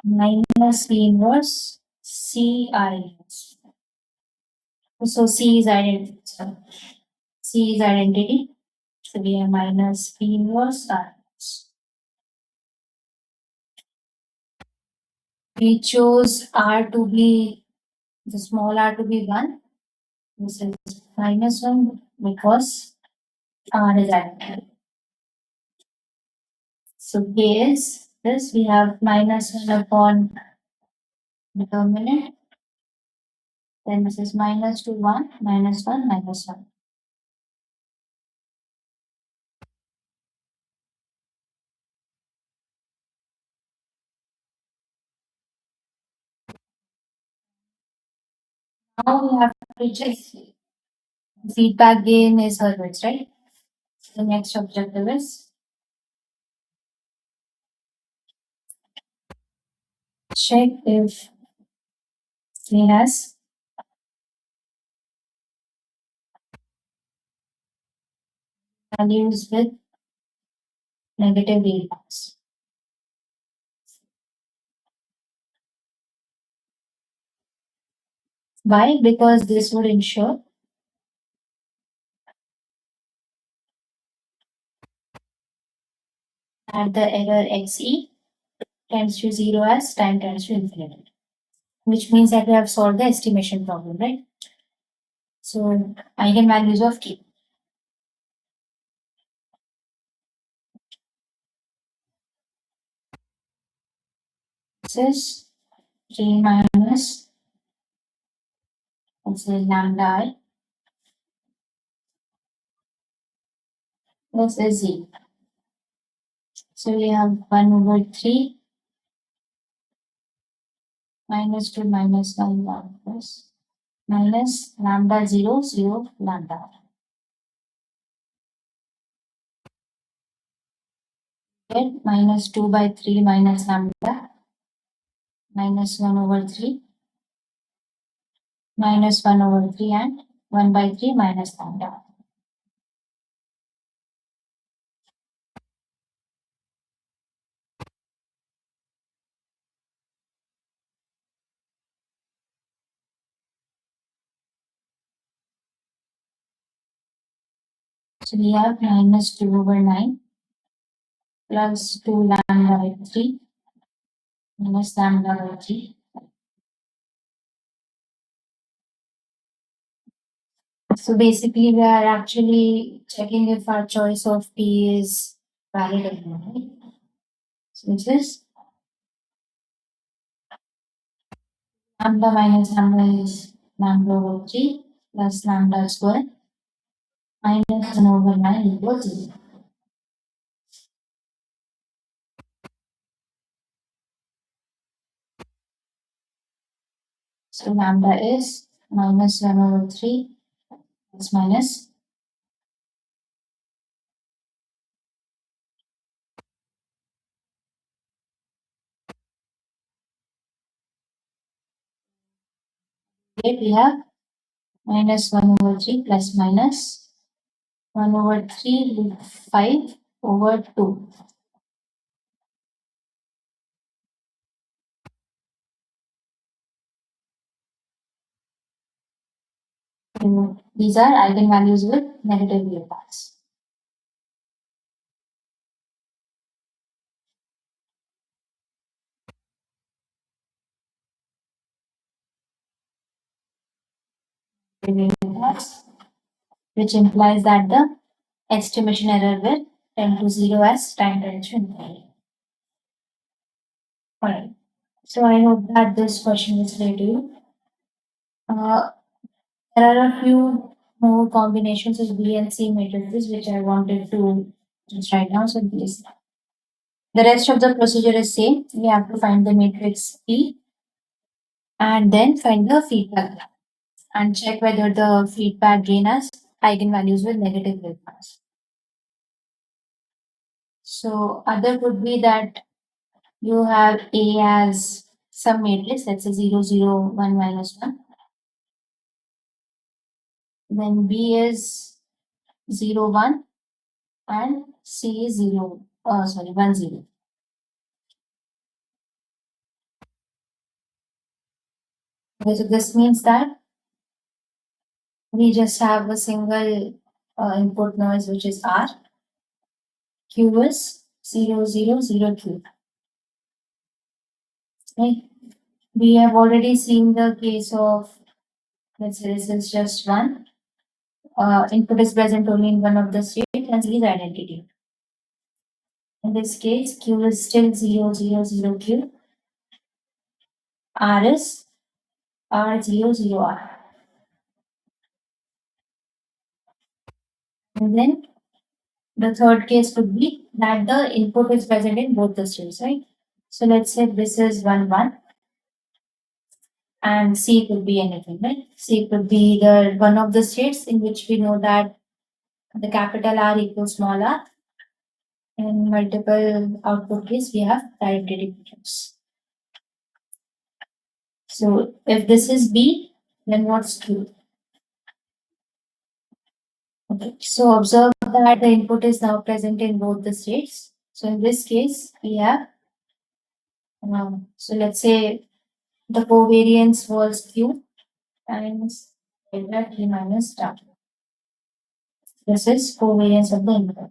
minus P inverse C R inverse. So C is identity. So C is identity. So we have minus P inverse R inverse. We chose R to be the small r to be 1. This is minus 1 because r is identity. So K is this. We have minus 1 upon determinant. Then this is minus 2, 1, minus 1, minus 1. Now we have to check feedback gain is Herbert's, right? The next objective is check if K has values with negative readings. Why? Because this would ensure that the error xe tends to 0 as time tends to infinity, which means that we have solved the estimation problem, right? So eigenvalues of K. This is K minus, let's say lambda I, this is Z. So we have 1 over 3 minus 2 minus 1 1 plus minus lambda 0 0 lambda. Get minus 2 by 3 minus lambda minus 1 over 3 minus 1 over 3 and 1 by 3 minus lambda. So we have minus 2 over 9 plus 2 lambda by 3 minus lambda by 3. So basically, we are actually checking if our choice of P is valid or not. Right? So this is lambda minus lambda is lambda over 3 plus lambda square minus 1 over 9 equals 0. So lambda is minus 1 over 3 plus minus. Here we have minus 1 over 3 plus minus 1 over 3 with 5 over 2. And these are eigenvalues with negative real parts. Real parts, which implies that the estimation error will tend to 0 as time tends to infinity. Alright. So I hope that this question is clear to you. There are a few more combinations of B and C matrices which I wanted to just write down. So this, the rest of the procedure is same. We have to find the matrix P and then find the feedback and check whether the feedback gain has eigenvalues with negative real parts. So other would be that you have A as some matrix, let's say 0, 0, 1, minus 1. Then B is 0, 1, and C is 0, sorry, 1, 0. Okay, so this means that we just have a single input noise, which is R. Q is 0, 0, 0, Q. Okay. We have already seen the case of, let's say this is just one. Input is present only in one of the state and C is identity. In this case, Q is still 0, 0, 0, Q. R is R 0, 0, R. And then the third case could be that the input is present in both the states, right? So let's say this is 1, 1, and C could be anything, right? C could be the one of the states in which we know that the capital R equals small r. In multiple output case, we have direct derivatives. So if this is B, then what's Q? Okay, so observe that the input is now present in both the states. So in this case, we have, so let's say the covariance was Q times delta T minus tau. This is covariance of the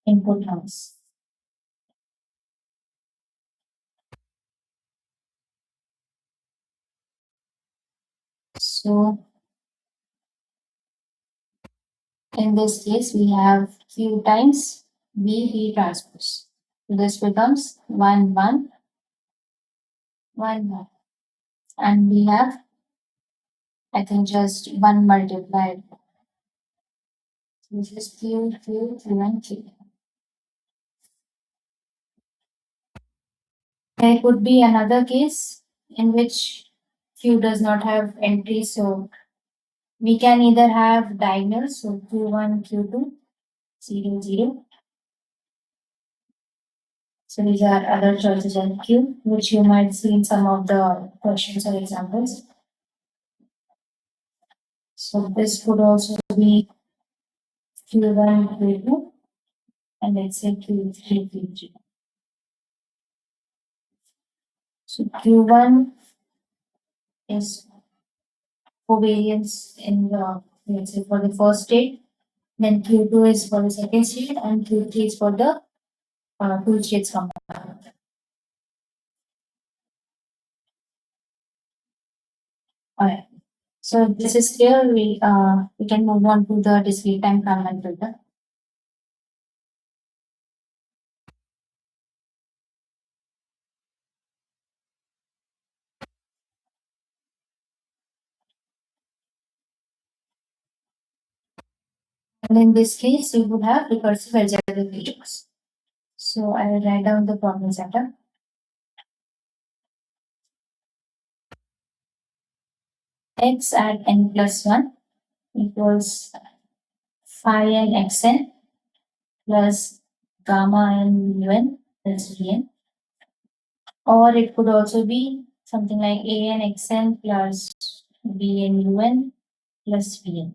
input noise. So in this case, we have Q times V transpose. So this becomes 1, 1, 1, 1. And we have, I think, just 1 multiplied. This is Q, Q, Q, and Q. There could be another case in which Q does not have entry, so we can either have diagonals, so Q1, Q2, 0, 0. So these are other choices on Q, which you might see in some of the questions or examples. So this could also be Q1, Q2, and let's say Q3, Q3. So Q1 is covariance in the, let's say, for the first state, then Q2 is for the second state, and Q3 is for the two states combined. Alright. So this is clear. We can move on to the discrete time Kalman filter. And in this case, we would have recursive algebraic features. So I will write down the problem setup. X at n plus 1 equals phi n xn plus gamma n un plus vn. Or it could also be something like a n xn plus b n un plus vn.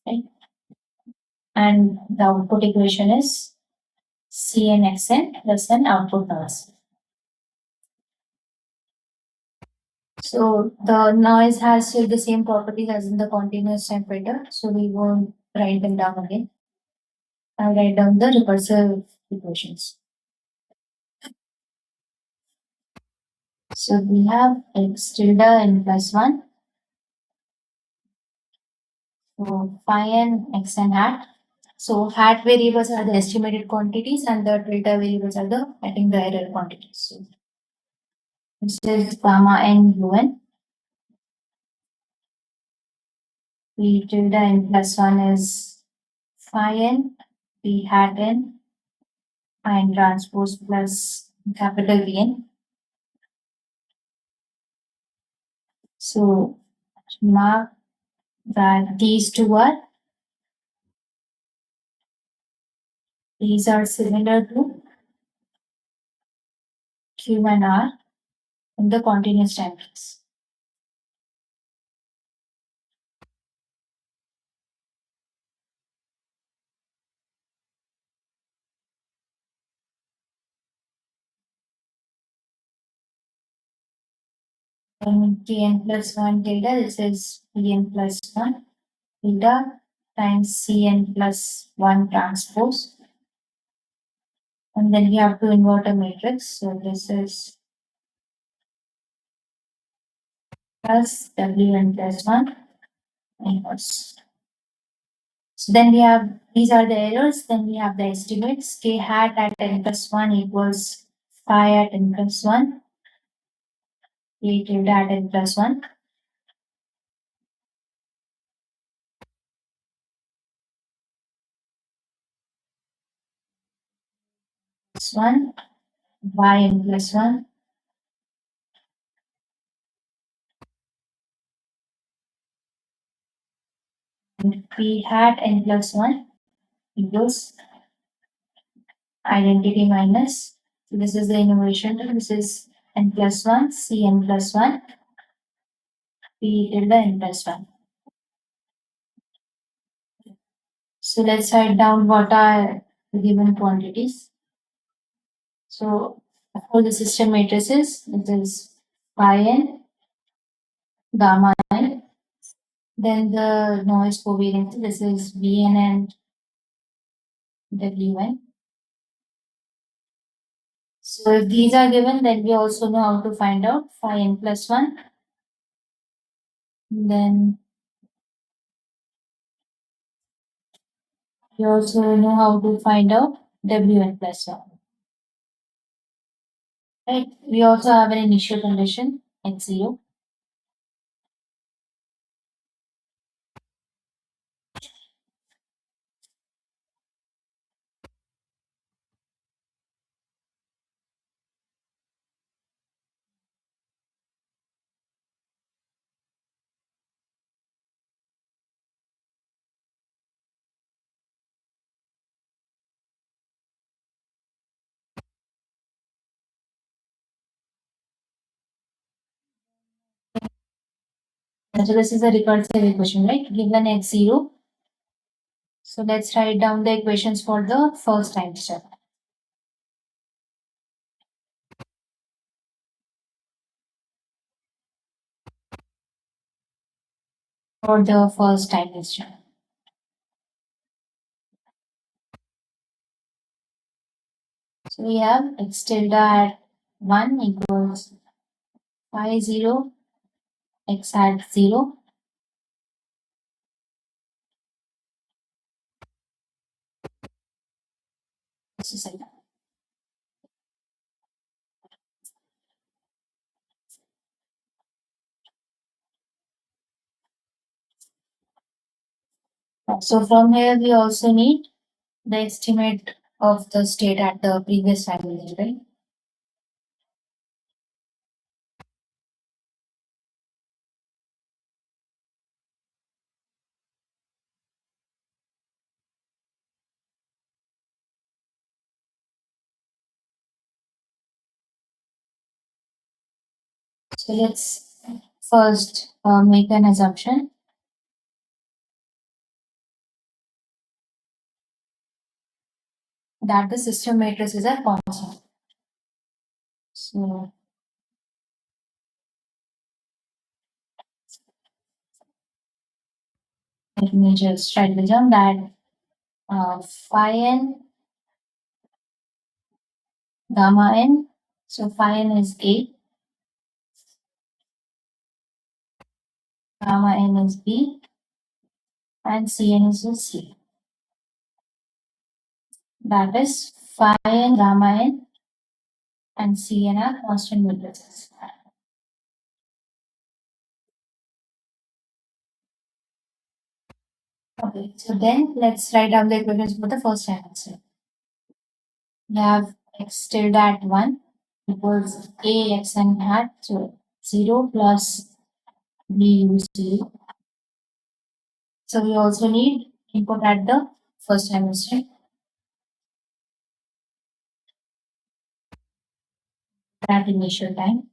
Right? And the output equation is Cn xn plus an output noise. So the noise has still the same properties as in the continuous time filter, so we won't write them down again. I'll write down the recursive equations. So we have x tilde n plus 1. So phi n x n hat. So hat variables are the estimated quantities and the tilde variables are the, I think, the error quantities. So this is gamma n un. P tilde n plus 1 is phi n, p hat n, and transpose plus capital Vn. So mark that these two are These are similar to Q and R in the continuous time case. And Kn plus 1 theta, this is Pn plus 1 theta times Cn plus 1 transpose. And then we have to invert a matrix. So this is plus Wn plus 1 inverse. So then we have, these are the errors. Then we have the estimates. K hat at n plus 1 equals phi at n plus 1. K tilde at n plus 1. Plus 1. Y n plus 1. And P hat n plus 1 equals identity minus. So this is the innovation. This is n plus 1, C n plus 1, P tilde n plus 1. So let's write down what are the given quantities. So for the system matrices, it is phi n, gamma n, then the noise covariance, this is Vn and Wn. So if these are given, then we also know how to find out phi n plus 1. Then we also know how to find out Wn plus 1. Right? We also have an initial condition x0. So this is a recursive equation, right? Given x0. So let's write down the equations for the first time step. For the first time step. So we have x tilde at 1 equals phi 0, x at 0. This is it. So from here we also need the estimate of the state at the previous time, right? So let's first make an assumption that the system matrices are constant. So let me just write the term that phi n, gamma n. So phi n is A, gamma n is B, and Cn is C. That is phi n, gamma n, and Cn are constant matrices. Okay, so then let's write down the equations for the first time answer. We have x tilde at 1 equals a x n hat, so 0 plus b u 0. So we also need input at the first time instant. at initial time.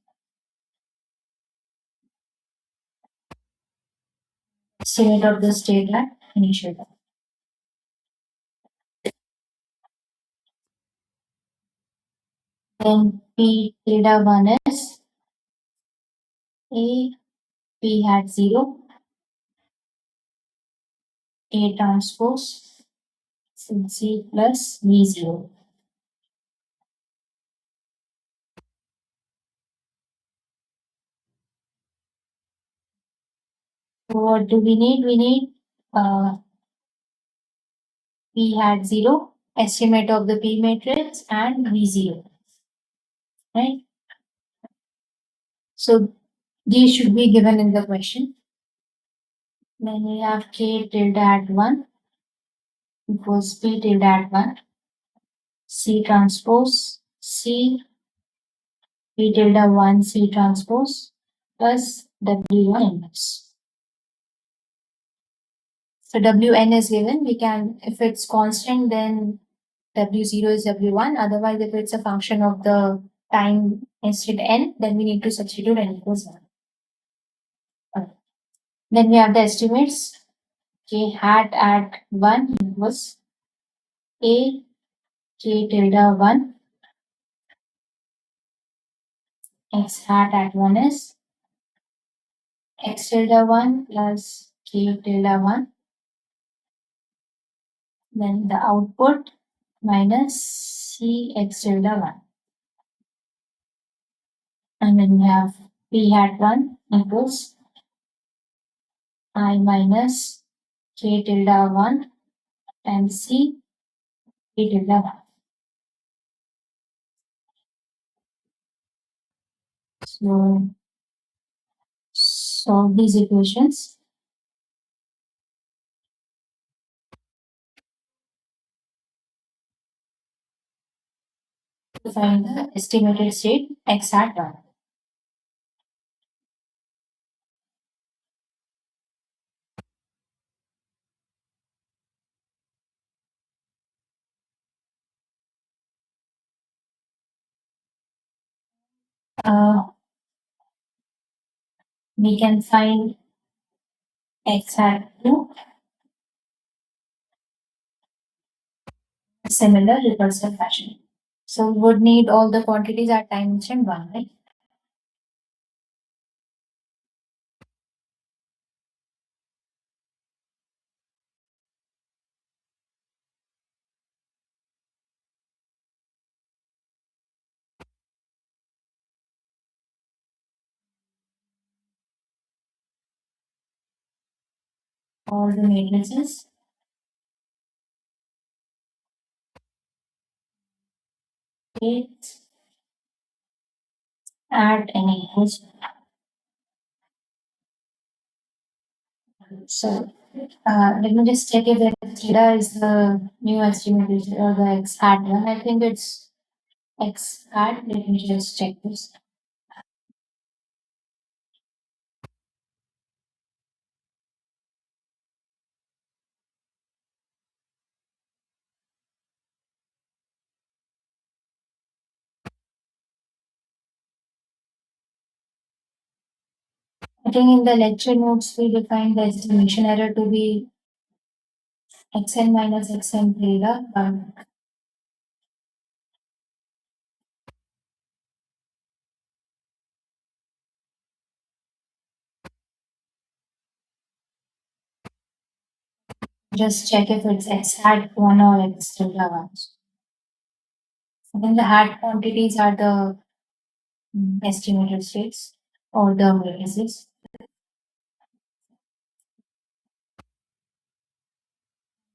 Estimate of the state at initial time. Then P tilde 1 is A P hat 0, A transpose C plus V 0. So what do we need? We need P hat 0, estimate of the P matrix, and V 0. Right? So these should be given in the question. Then we have K tilde at 1 equals P tilde at 1, C transpose C P tilde 1 C transpose plus W1 inverse. So Wn is given. We can, if it's constant, then W0 is W1. Otherwise, if it's a function of the time instead n, then we need to substitute n equals 1. Okay. Then we have the estimates. K hat at 1 equals A K tilde 1, X hat at 1 is X tilde 1 plus K tilde 1. Then the output minus C X tilde 1. And then we have P hat 1 equals I minus K tilde 1 times C P tilde 1. So solve these equations. To find the estimated state X hat 1. We can find X hat 2 similar recursive fashion. So we would need all the quantities at time instant 1, right? All the matrices it at n equals. So let me just check if the theta is the new estimate or the X hat one. I think it's X hat. Let me just check this. I think in the lecture notes we defined the estimation error to be xn minus xn theta, but just check if it's X hat 1 or X tilde 1. I think the hat quantities are the estimated states or the matrices.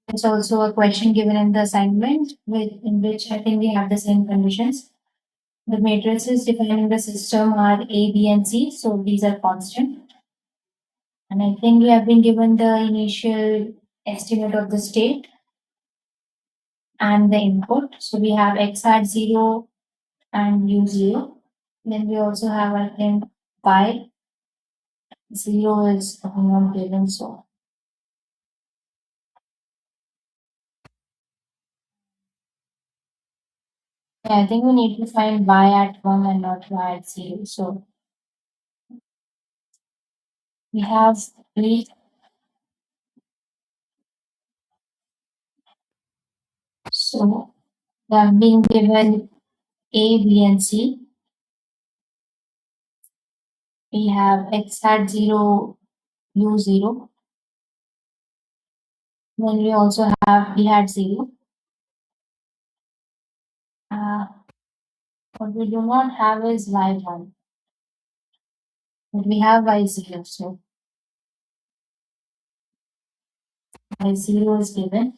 There's also a question given in the assignment in which I think we have the same conditions. The matrices defining the system are A, B, and C, so these are constant. And I think we have been given the initial estimate of the state and the input. So we have X hat 0 and U 0. Then we also have, I think, pi 0 is not given, so Yeah, I think we need to find y at 1 and not y at 0. So we have three. So we have been given A, B, and C. We have x at 0, u 0. Then we also have b at 0. Uh, what we do not have is y1, but we have y0. So y0 is given.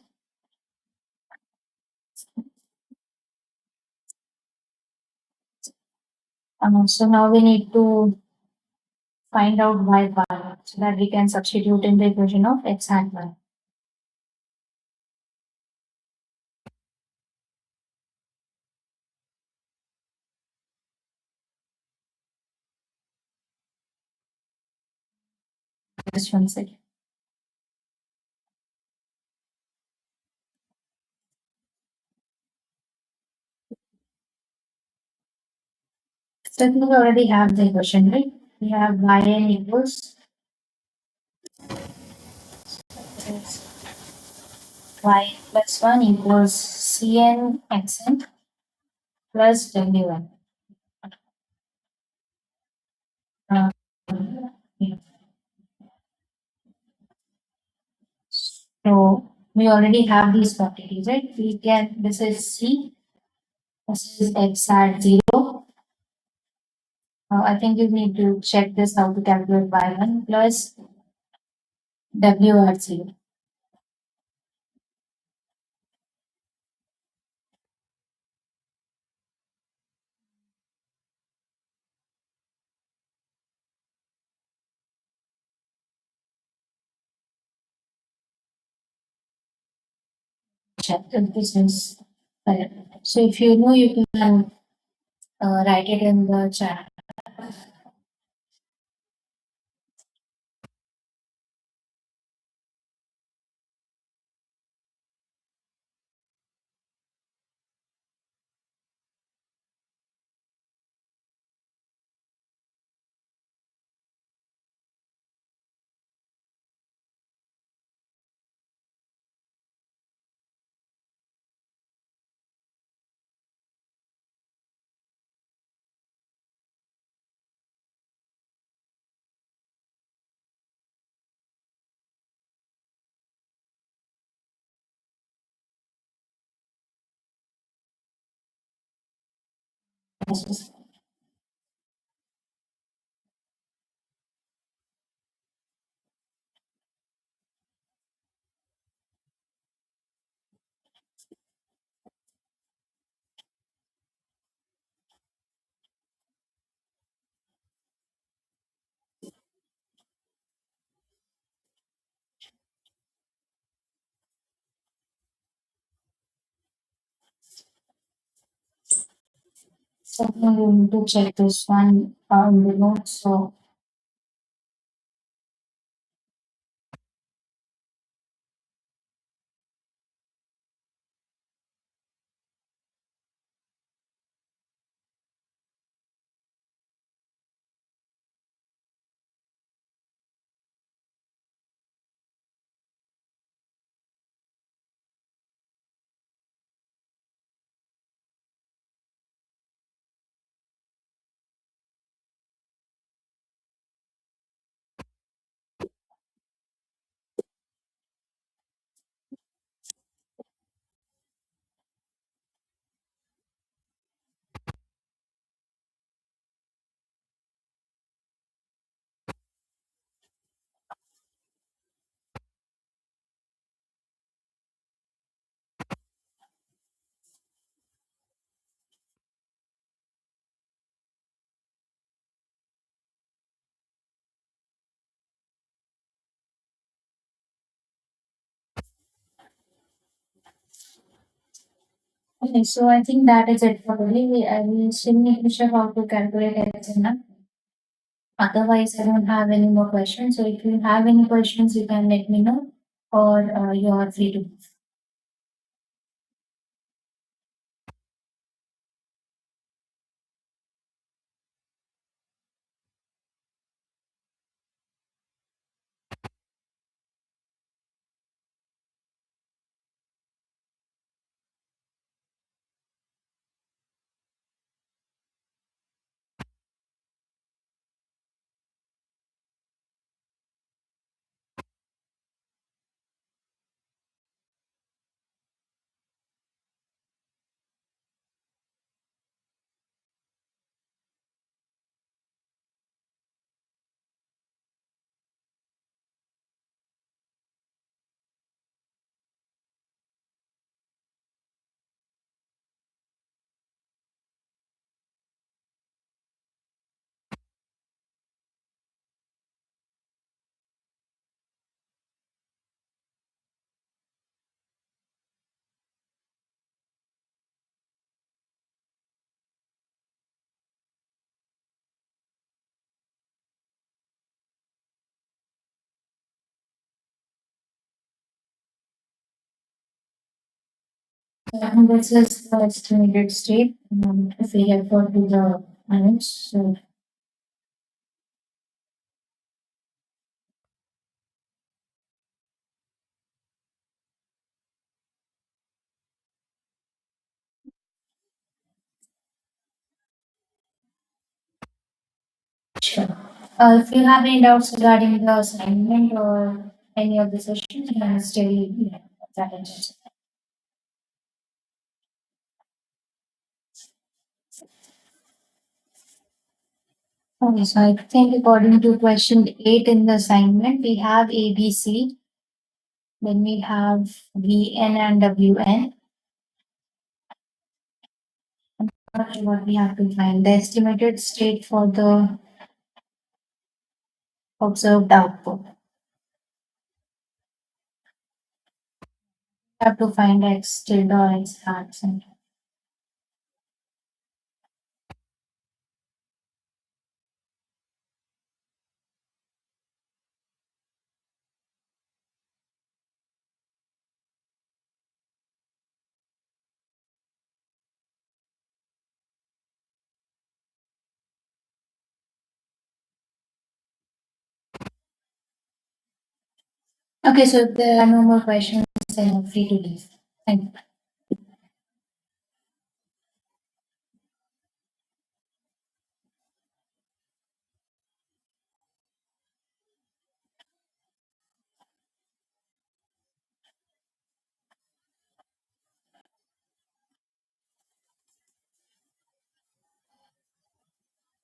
So now we need to find out y1 so that we can substitute in the equation of x and y. Just one second. So I think we already have the equation, right? We have yn equals y plus 1 equals cn xn plus wn. Uh, yeah. So we already have these quantities, right? We can, this is C, this is X at 0. I think you need to check this how to calculate Y1 plus W at 0. Check if this is correct. So if you know, you can write it in the chat. So we need to check this one in the notes. So okay, so I think that is it for today. I will still need to check how to calculate everything. Otherwise, I don't have any more questions. So if you have any questions, you can let me know, or you are free to. And this is the estimated state. If we refer to the image, so sure. If you have any doubts regarding the assignment or any of the sessions, you can still that is. Okay, so I think according to question 8 in the assignment, we have ABC, then we have VN and WN. Not sure what we have to find. The estimated state for the observed output. We have to find X tilde or X hat. Okay, so if there are no more questions, then I'm free to leave. Thank you.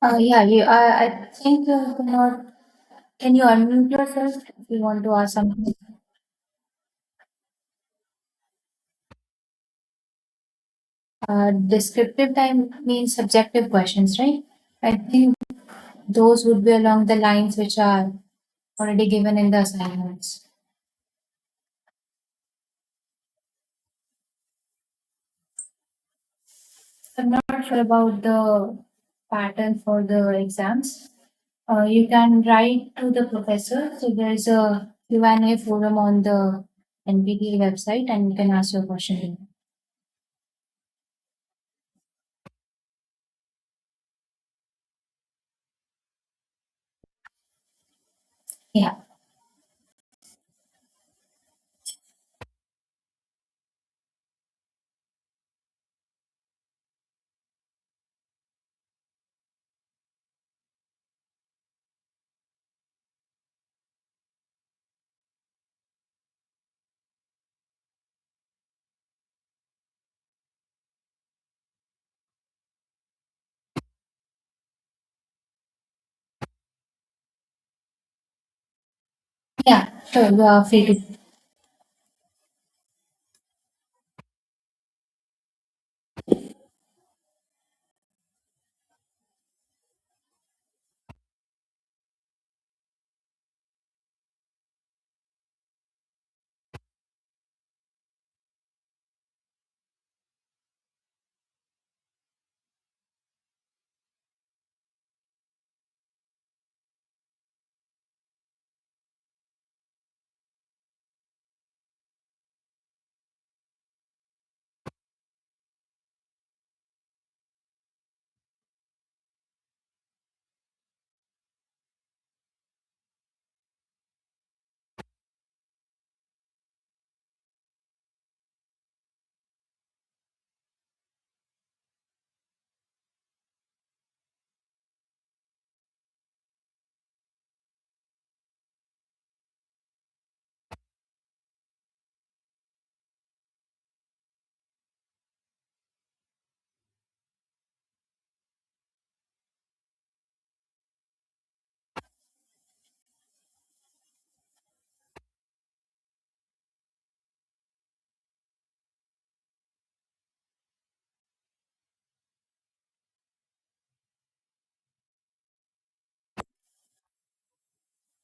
Yeah, I think you cannot. Can you unmute yourself if you want to ask something? Descriptive time means subjective questions, right? I think those would be along the lines which are already given in the assignments. I'm not sure about the pattern for the exams. You can write to the professor. So there's a Q&A forum on the NPTEL website, and you can ask your question. Yeah, yeah, sure. You are free to.